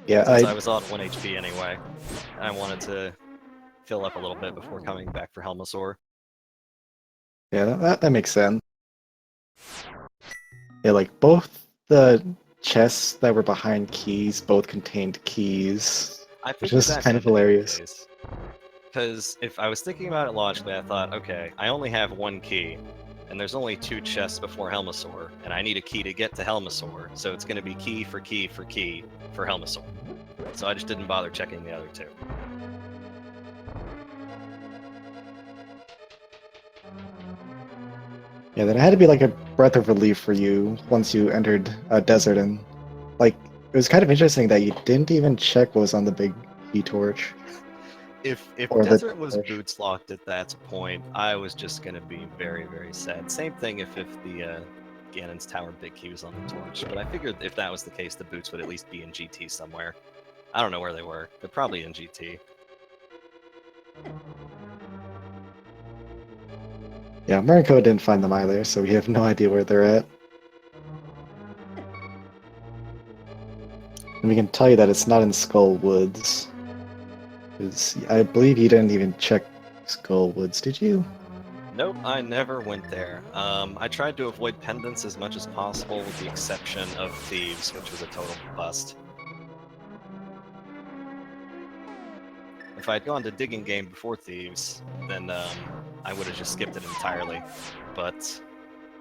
Yeah, Since I was on 1 HP anyway, I wanted to fill up a little bit before coming back for Helmasaur. yeah, that makes sense. Yeah, like both the chests that were behind keys both contained keys, I which figured is that kind had of to be the hilarious. case. Because if I was thinking about it logically, I thought, okay, I only have one key, and there's only 2 chests before Helmasaur, and I need a key to get to Helmasaur, so it's going to be key for key for key for Helmasaur. So I just didn't bother checking the other 2. Yeah, then it had to be like a breath of relief for you once you entered a desert, and like it was kind of interesting that you didn't even check what was on the big key torch. If Or the Desert was Torch. boots locked at that point, I was just gonna be very, very sad. Same thing if the Ganon's Tower Big Key was on the Torch, but I figured if that was the case, the boots would at least be in GT somewhere. I don't know where they were. They're probably in GT. Yeah, Murnco didn't find them either, so we have no idea where they're at. And we can tell you that it's not in Skull Woods. 'Cause I believe you didn't even check Skull Woods, did you? Nope, I never went there. I tried to avoid pendants as much as possible, with the exception of Thieves, which was a total bust. If I had gone to Digging Game before Thieves, then I would have just skipped it entirely. But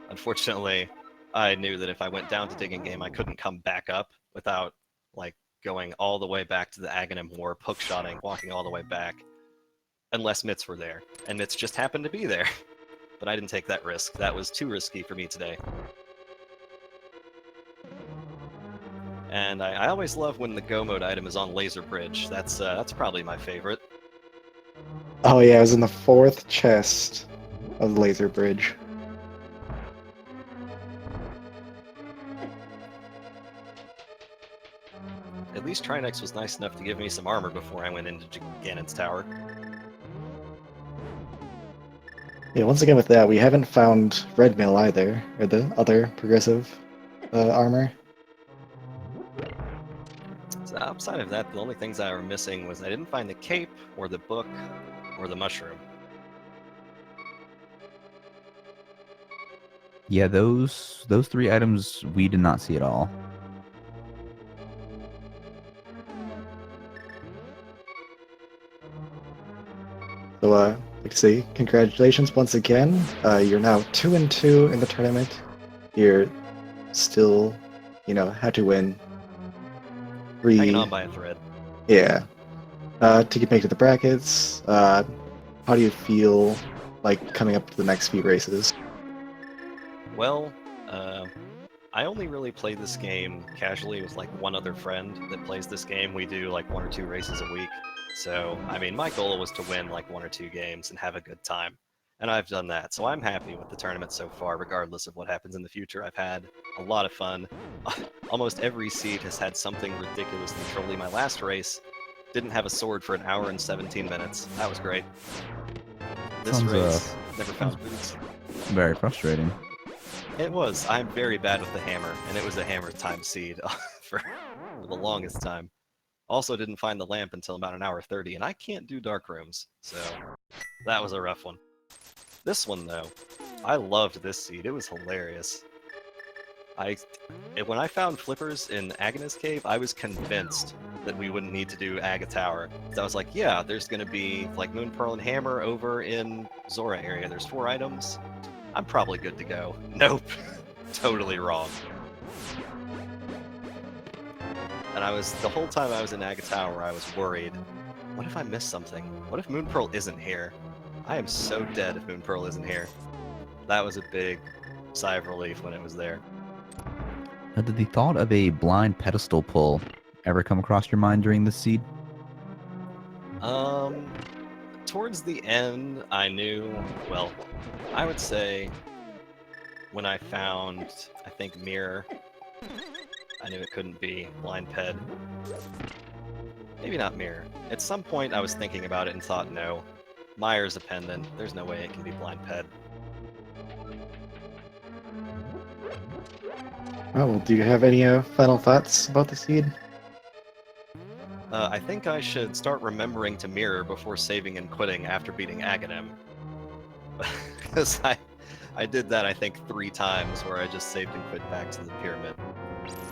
unfortunately, I knew that if I went down to Digging Game, I couldn't come back up without like going all the way back to the Aghanim Warp, hookshotting, walking all the way back, unless Mitts were there. And Mitts just happened to be there. But I didn't take that risk. That was too risky for me today. And I always love when the Go Mode item is on Laser Bridge. That's probably my favorite. Oh yeah, it was in the 4th chest of the Laser Bridge. At least Trinex was nice enough to give me some armor before I went into Ganon's Tower. Yeah, once again with that, we haven't found Red Mill either, or the other progressive armor. So outside of that, the only things I were missing was I didn't find the cape, or the book, or the mushroom. Yeah, those 3 items we did not see at all. So, like to say, congratulations once again. You're now 2-2 in the tournament. You're still, had to win. Hanging on by a thread. Yeah. To get back to the brackets, how do you feel like coming up to the next few races? Well, I only really play this game casually with like one other friend that plays this game. We do like 1 or 2 races a week. So, I mean, my goal was to win like 1 or 2 games and have a good time. And I've done that. So I'm happy with the tournament so far, regardless of what happens in the future. I've had a lot of fun. Almost every seed has had something ridiculously trolly. My last race didn't have a sword for 1 hour and 17 minutes. That was great. This Sounds, race never found boots. Very frustrating. It was. I'm very bad with the hammer, and it was a hammer time seed for the longest time. Also didn't find the lamp until about 1 hour 30, and I can't do dark rooms, so that was a rough one. This one, though, I loved this seed. It was hilarious. When I found flippers in Aghanis Cave, I was convinced that we wouldn't need to do Aga Tower. So I was like, yeah, there's going to be like Moon Pearl and Hammer over in Zora area. There's 4 items. I'm probably good to go. Nope. Totally wrong. And the whole time I was in Aga Tower, I was worried. What if I missed something? What if Moon Pearl isn't here? I am so dead if Moon Pearl isn't here. That was a big sigh of relief when it was there. Now, did the thought of a blind pedestal pull ever come across your mind during this seed? Towards the end, I knew, well, I would say when I found, I think, Mirror, I knew it couldn't be Blind Ped. Maybe not Mirror. At some point, I was thinking about it and thought, no. Myers a pendant. There's no way it can be Blind Ped. Oh, well, do you have any final thoughts about the seed? I think I should start remembering to mirror before saving and quitting after beating Aghanim. Because I did that, I think, 3 times where I just saved and quit back to the pyramid.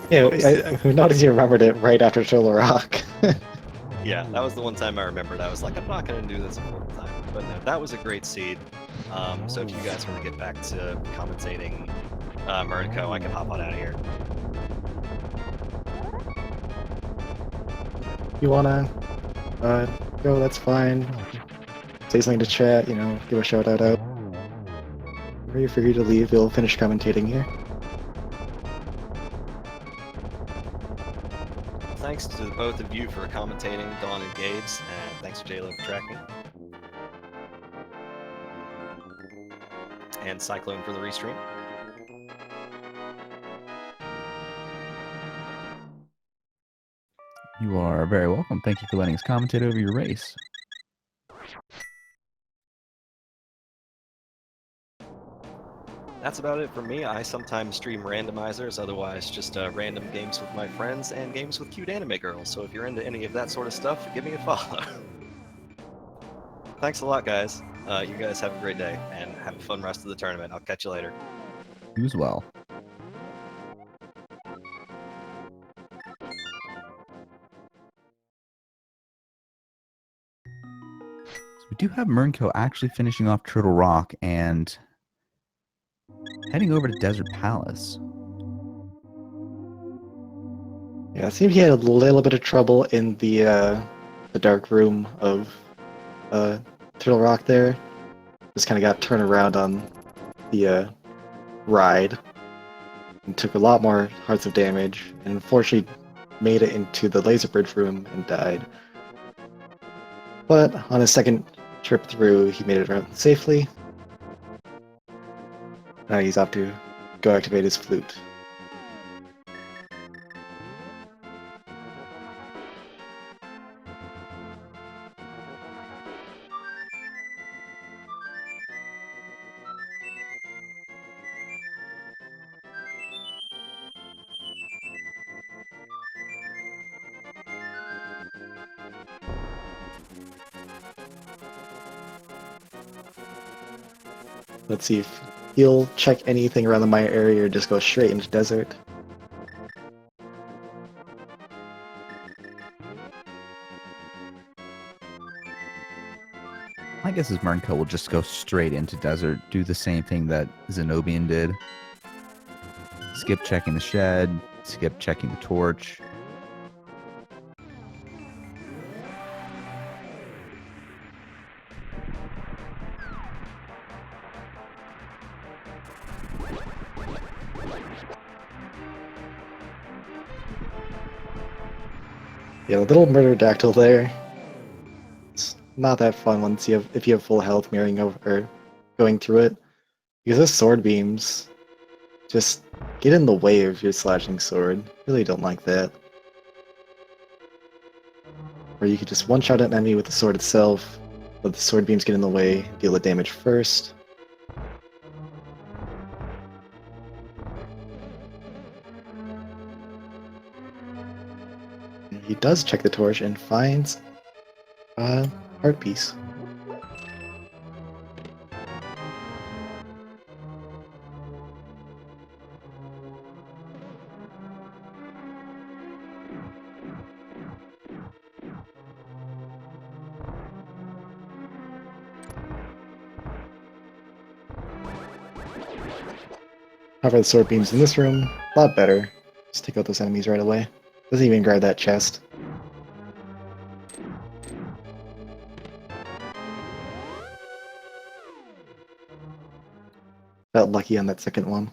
Yeah, I noticed you remembered it right after Shoulder Rock. Yeah, that was the one time I remembered. I was like, I'm not going to do this a 4th time. But no, that was a great seed. So if you guys want to get back to commentating Murnco, I can hop on out of here. You wanna go, that's fine. Say something to chat, give a shout out. Ready for you to leave, we'll finish commentating here. thanks to the both of you for commentating, Dawn and Gabes, and thanks to JLo for tracking. And Cyclone for the restream. You are very welcome. Thank you for letting us commentate over your race. That's about it for me. I sometimes stream randomizers, otherwise just random games with my friends and games with cute anime girls. So if you're into any of that sort of stuff, give me a follow. Thanks a lot, guys. You guys have a great day and have a fun rest of the tournament. I'll catch you later. You as well. So we do have Murnco actually finishing off Turtle Rock and heading over to Desert Palace. Yeah, it seemed he had a little bit of trouble in the dark room of Turtle Rock there. Just kind of got turned around on the ride and took a lot more hearts of damage, and unfortunately made it into the laser bridge room and died. But on his second trip through, he made it around safely. Now he's off to go activate his flute. Let's see if he'll check anything around the Maya area or just go straight into desert. My guess is Murnco will just go straight into desert, do the same thing that Zen0bian did. Skip checking the shed, skip checking the torch. Yeah, the little murder dactyl there. It's not that fun once you have if you have full health mirroring over or going through it. Because those sword beams just get in the way of your slashing sword. Really don't like that. Or you could just one-shot an enemy with the sword itself, let the sword beams get in the way, deal the damage first. And he does check the torch and finds a heart piece. However, the sword beams in this room, a lot better. Just take out those enemies right away. Doesn't even grab that chest. Got lucky on that second one.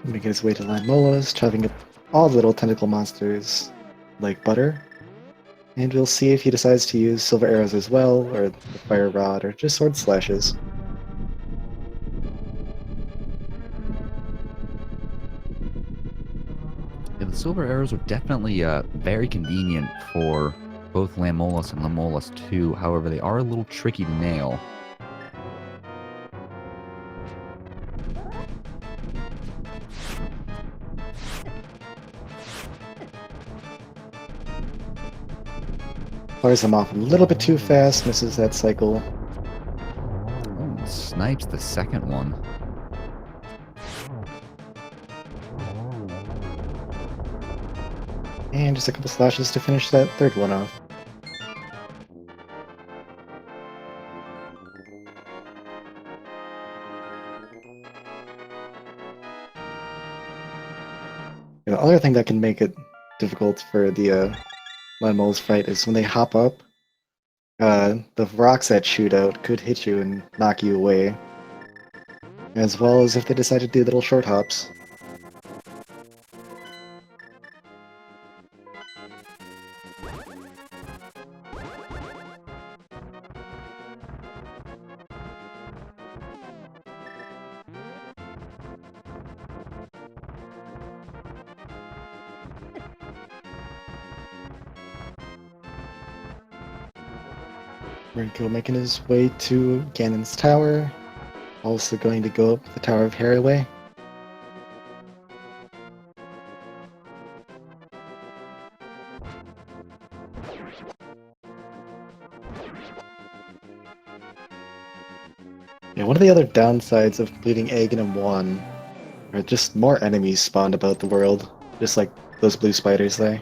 Making his way to Landmola's, chopping up all the little tentacle monsters like butter. And we'll see if he decides to use silver arrows as well, or the fire rod, or just sword slashes. Yeah, the silver arrows are definitely very convenient for both Lamolus and Lamolus 2. However, they are a little tricky to nail. Fires him off a little bit too fast, misses that cycle. Oh, snipes the second one. And just a couple slashes to finish that third one off. The other thing that can make it difficult for the Land Moles fight is when they hop up, the rocks that shoot out could hit you and knock you away. As well as if they decide to do little short hops. Murnco making his way to Ganon's tower. Also going to go up the Tower of Haraway. Yeah, one of the other downsides of completing Aghanim 1 are just more enemies spawned about the world, just like those blue spiders there.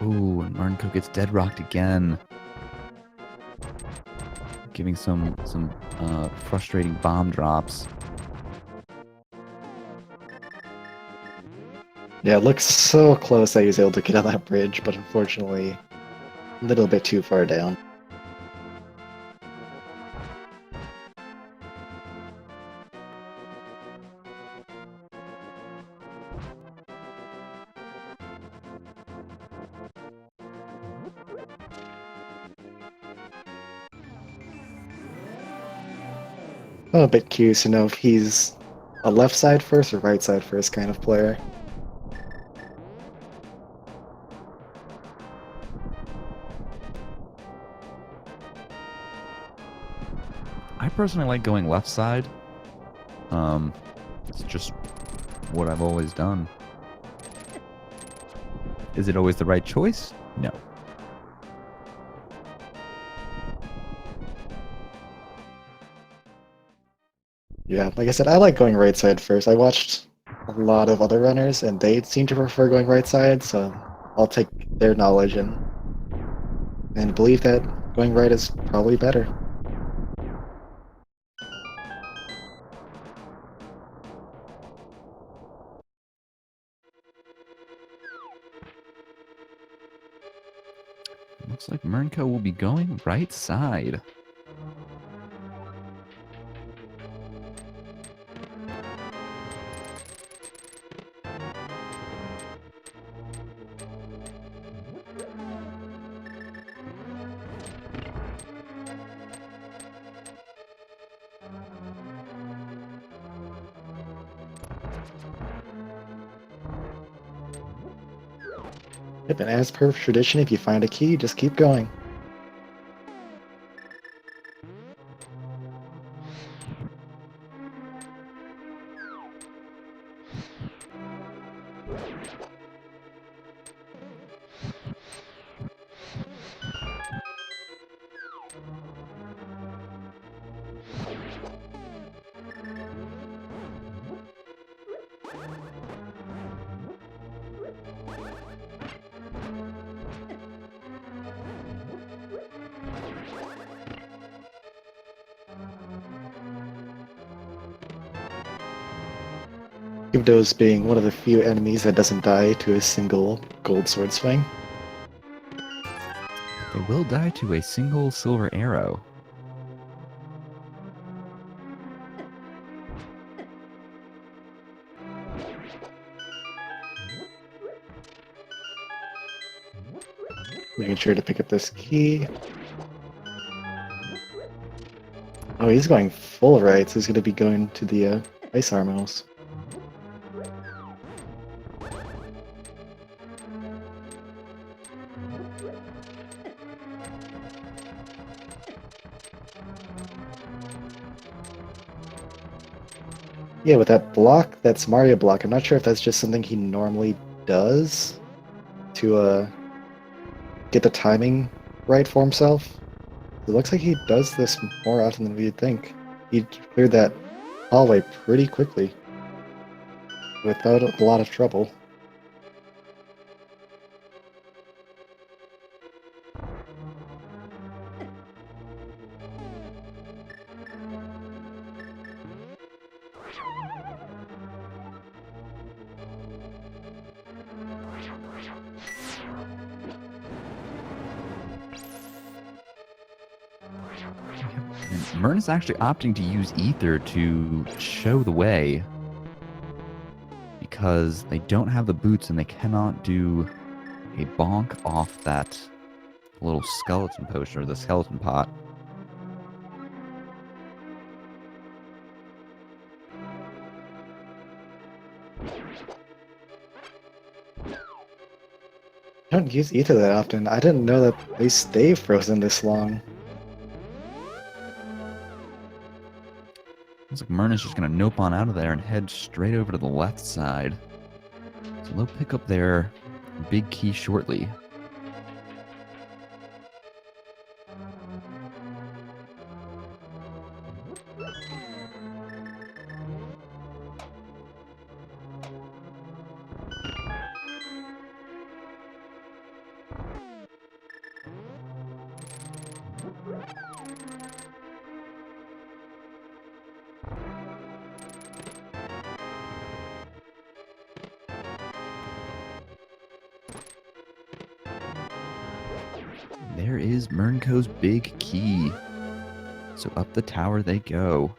Ooh, and Murnco gets dead rocked again. Giving some frustrating bomb drops. Yeah, it looks so close that he was able to get on that bridge, but unfortunately, a little bit too far down. I'm a bit curious to know if he's a left side first or right side first kind of player. I personally like going left side. It's just what I've always done. Is it always the right choice? No. Yeah, like I said, I like going right side first. I watched a lot of other runners, and they seem to prefer going right side, so I'll take their knowledge and believe that going right is probably better. Looks like Murnco will be going right side. Yep, and as per tradition, if you find a key, just keep going. Gibdos being one of the few enemies that doesn't die to a single gold sword swing. They will die to a single silver arrow. Making sure to pick up this key. Oh, he's going full right, so he's going to be going to the ice armos. Yeah, with that block, that's Mario block. I'm not sure if that's just something he normally does to get the timing right for himself. It looks like he does this more often than we'd think. He cleared that hallway pretty quickly without a lot of trouble. Mern is actually opting to use Ether to show the way because they don't have the boots and they cannot do a bonk off that little skeleton potion or the skeleton pot. I don't use ether that often. I didn't know that they stay frozen this long. Looks like Mern is just going to nope on out of there and head straight over to the left side. So they'll pick up their big key shortly. There is Murnco's big key. So up the tower they go.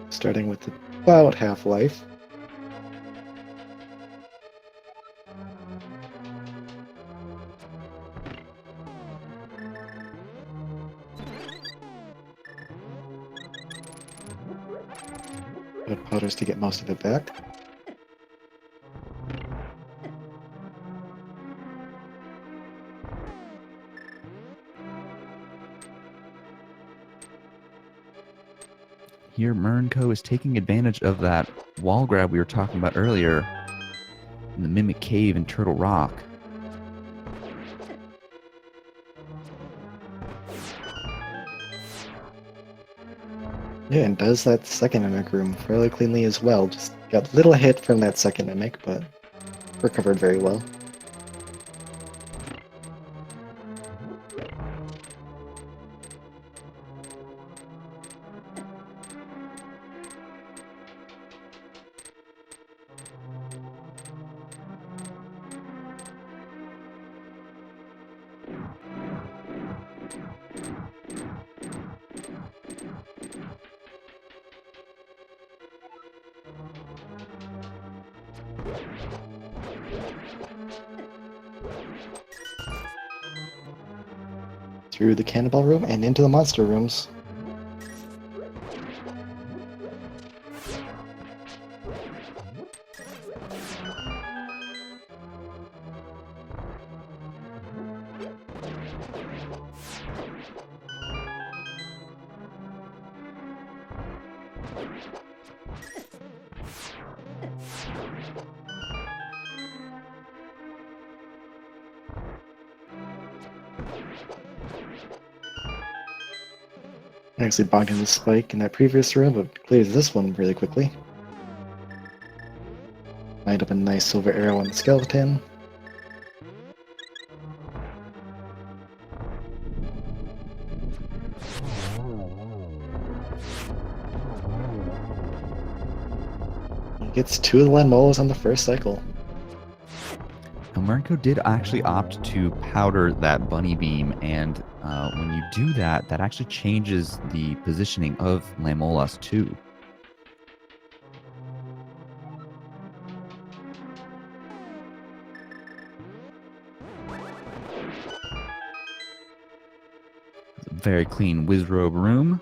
Starting with about half-life. Good powders to get most of it back. Here, Murnco is taking advantage of that wall grab we were talking about earlier in the Mimic Cave in Turtle Rock. Yeah, and does that second mimic room fairly cleanly as well. Just got a little hit from that second mimic, but recovered very well. Through the cannonball room and into the monster rooms. Actually bonking the spike in that previous room, but clears this one really quickly. Lined up a nice silver arrow on the skeleton. He gets 2 of the Landmolas on the first cycle. Now, Murnco did actually opt to powder that bunny beam, and when you do that, that actually changes the positioning of Lamolas too. It's a very clean Wizrobe room.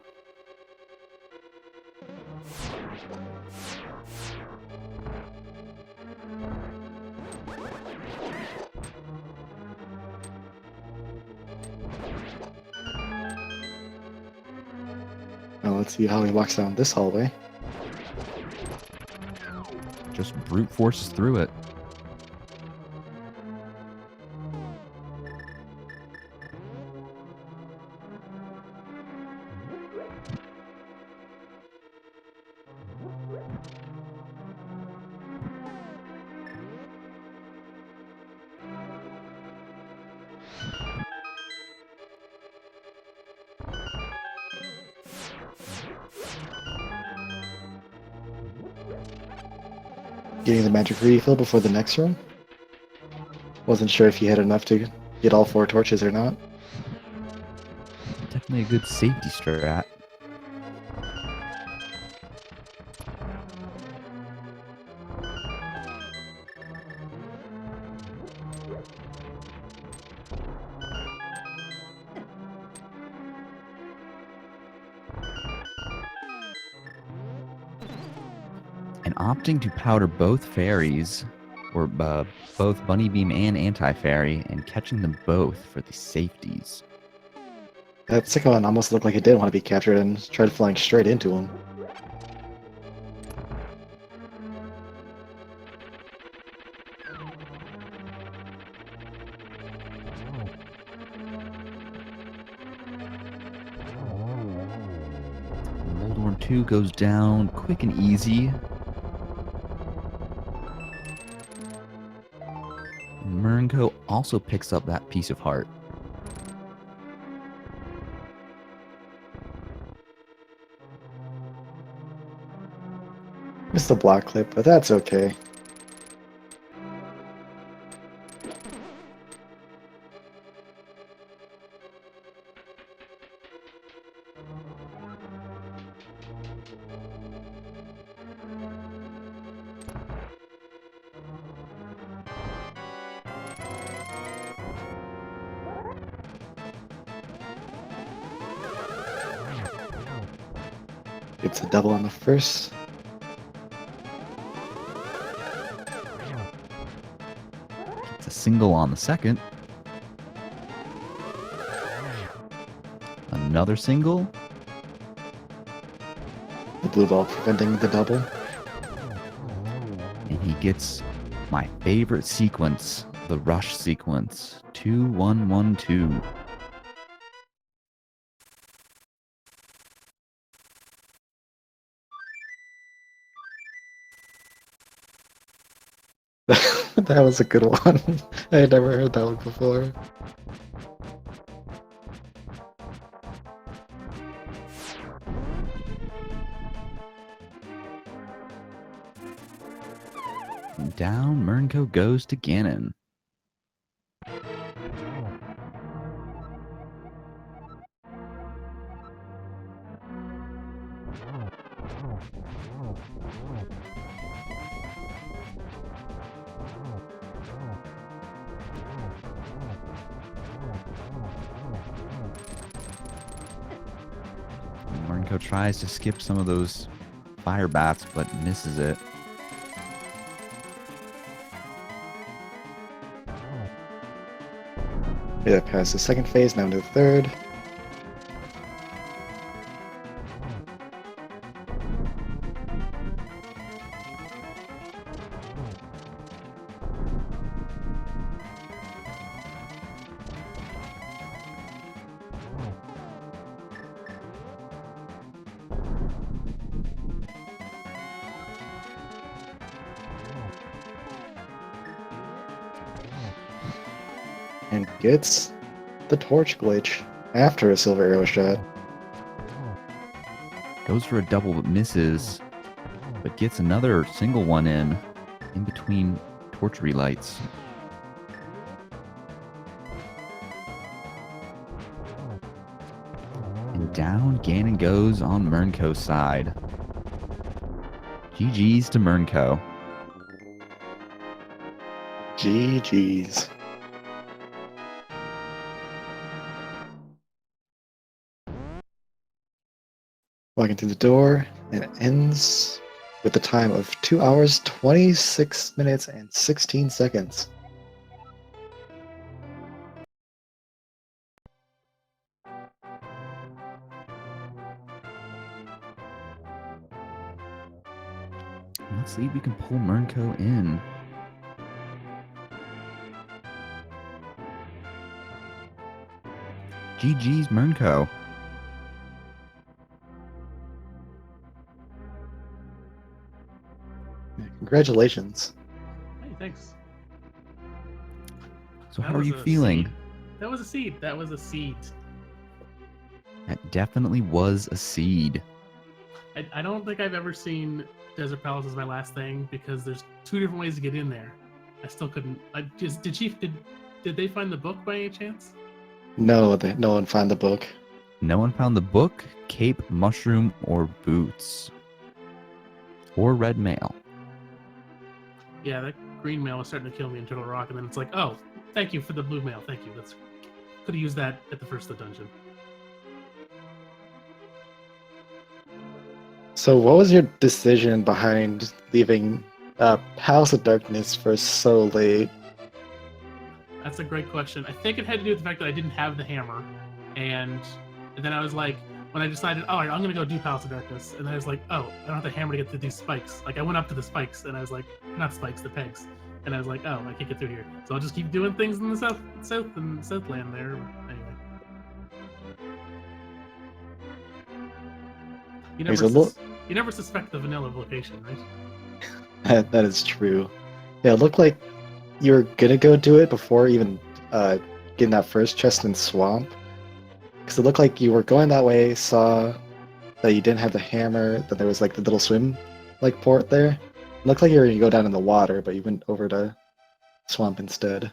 Now let's see how he walks down this hallway. Just brute forces through it. Getting the magic refill before the next room. Wasn't sure if you had enough to get all 4 torches or not. Definitely a good safety strat. And opting to powder both fairies, or both Bunny Beam and Anti-Fairy, and catching them both for the safeties. That second one almost looked like it did want to be captured and tried flying straight into him. Moldorm 2 goes down quick and easy. Murnco also picks up that piece of heart. Missed the block clip, but that's okay. It's a double on the first. It's a single on the second. Another single. The blue ball preventing the double. And he gets my favorite sequence, the rush sequence. 2-1-1-2. That was a good one. I had never heard that one before. And down Murnco goes to Ganon. Murnco tries to skip some of those fire bats, but misses it. Yeah, past the second phase, now into the third. And gets the torch glitch after a silver arrow shot. Goes for a double but misses, but gets another single one in between torch relights. And down Ganon goes on Murnco's side. GG's to Murnco. GG's. Walking through the door, and it ends with a time of 2 hours, 26 minutes, and 16 seconds. Let's see if we can pull Murnco in. GG's Murnco. Congratulations. Hey, thanks. So That how are was you a feeling? seed. That was a seed. That was a seed. That definitely was a seed. I don't think I've ever seen Desert Palace as my last thing because there's 2 different ways to get in there. I still couldn't. Did they find the book by any chance? No, no one found the book. No one found the book, cape, mushroom, or boots. Or red mail. Yeah, that green mail was starting to kill me in Turtle Rock, and then it's like, oh, thank you for the blue mail. Thank you. That's could have used that at the first of the dungeon. So, what was your decision behind leaving Palace of Darkness for so late? That's a great question. I think it had to do with the fact that I didn't have the hammer, and then I was like, when I decided, oh, I'm gonna go do Palace of Darkness, and then I was like, oh, I don't have the hammer to get through these spikes. Like I went up to the spikes, and I was like, not spikes, the pegs, and I was like, oh, I can't get through here, so I'll just keep doing things in the Southland there. Anyway, you There's never, a lo- you never suspect the vanilla location, right? that is true. Yeah, it looked like you were gonna go do it before even getting that first chest in Swamp. Because it looked like you were going that way, saw that you didn't have the hammer, that there was like the little swim like port there. It looked like you were gonna go down in the water, but you went over to Swamp instead.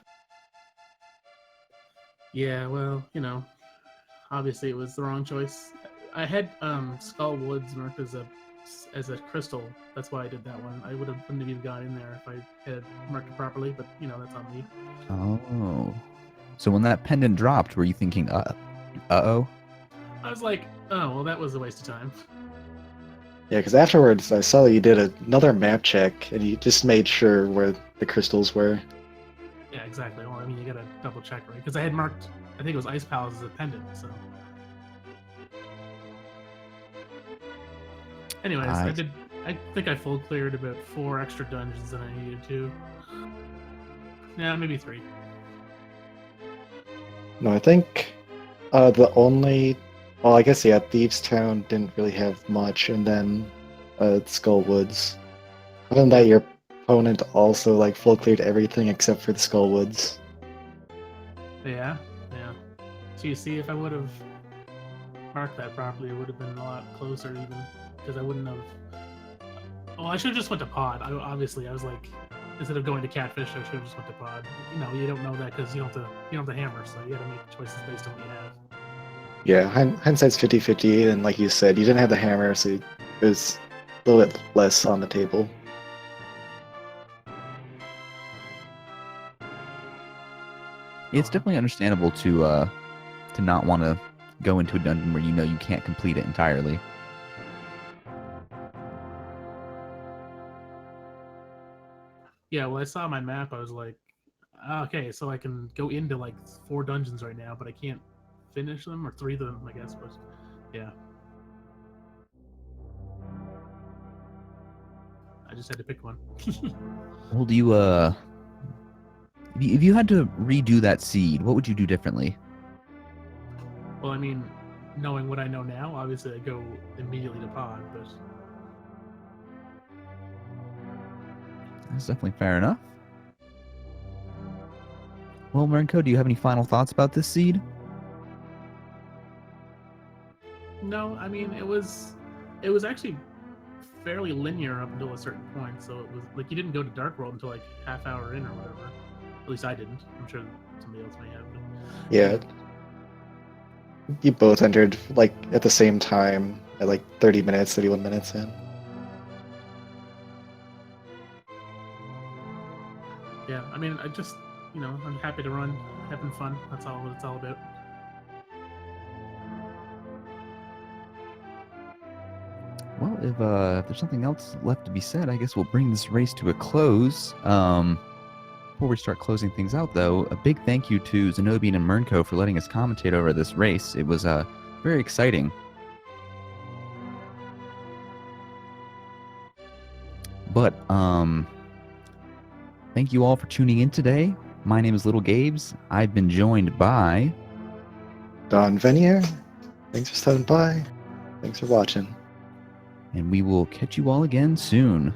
Yeah, well, obviously it was the wrong choice. I had Skull Woods marked as a crystal. That's why I did that one. I wouldn't have even got in there if I had marked it properly, but that's on me. Oh. So when that pendant dropped, were you thinking, uh-oh? I was like, oh, well, that was a waste of time. Yeah, because afterwards I saw that you did another map check and you just made sure where the crystals were. Yeah, exactly. Well, I mean, you gotta double check, right? Because I had marked, I think it was Ice Palace as a pendant, so. Anyways, I think I full cleared about 4 extra dungeons than I needed to. Yeah, maybe 3. No, I think the only, well, I guess yeah, Thieves Town didn't really have much, and then Skull Woods. Other than that, your opponent also like full cleared everything except for the Skull Woods. Yeah. So you see, if I would have marked that properly, it would have been a lot closer even, because I wouldn't have. Well, I should have just went to pod. Obviously, I was like, instead of going to Catfish, I should have just went to pod. You don't know that because you don't have the hammer, so you got to make choices based on what you have. Yeah, hindsight's 50-50, and like you said, you didn't have the hammer, so it was a little bit less on the table. It's definitely understandable to not want to go into a dungeon where you know you can't complete it entirely. Yeah, well, I saw my map. I was like, okay, so I can go into like 4 dungeons right now, but I can't finish them, or 3 of them, I guess. But yeah, I just had to pick one. Well, do you if you had to redo that seed, what would you do differently? Well, I mean, knowing what I know now, obviously I go immediately to pod, but That's definitely fair enough. Well, Murnco, do you have any final thoughts about this seed? no, I mean it was actually fairly linear up until a certain point. So it was like you didn't go to Dark World until like half hour in or whatever. At least I didn't. I'm sure somebody else may have. But Yeah, you both entered like at the same time at like 30 minutes, 31 minutes in. yeah, I mean, I just I'm happy to run, having fun. That's all what it's all about. Well, if there's something else left to be said, I guess we'll bring this race to a close. Before we start closing things out, though, a big thank you to Zen0bian and Murnco for letting us commentate over this race. It was very exciting. But thank you all for tuning in today. My name is Little Gabes. I've been joined by Don Venier, thanks for stopping by. Thanks for watching. and we will catch you all again soon.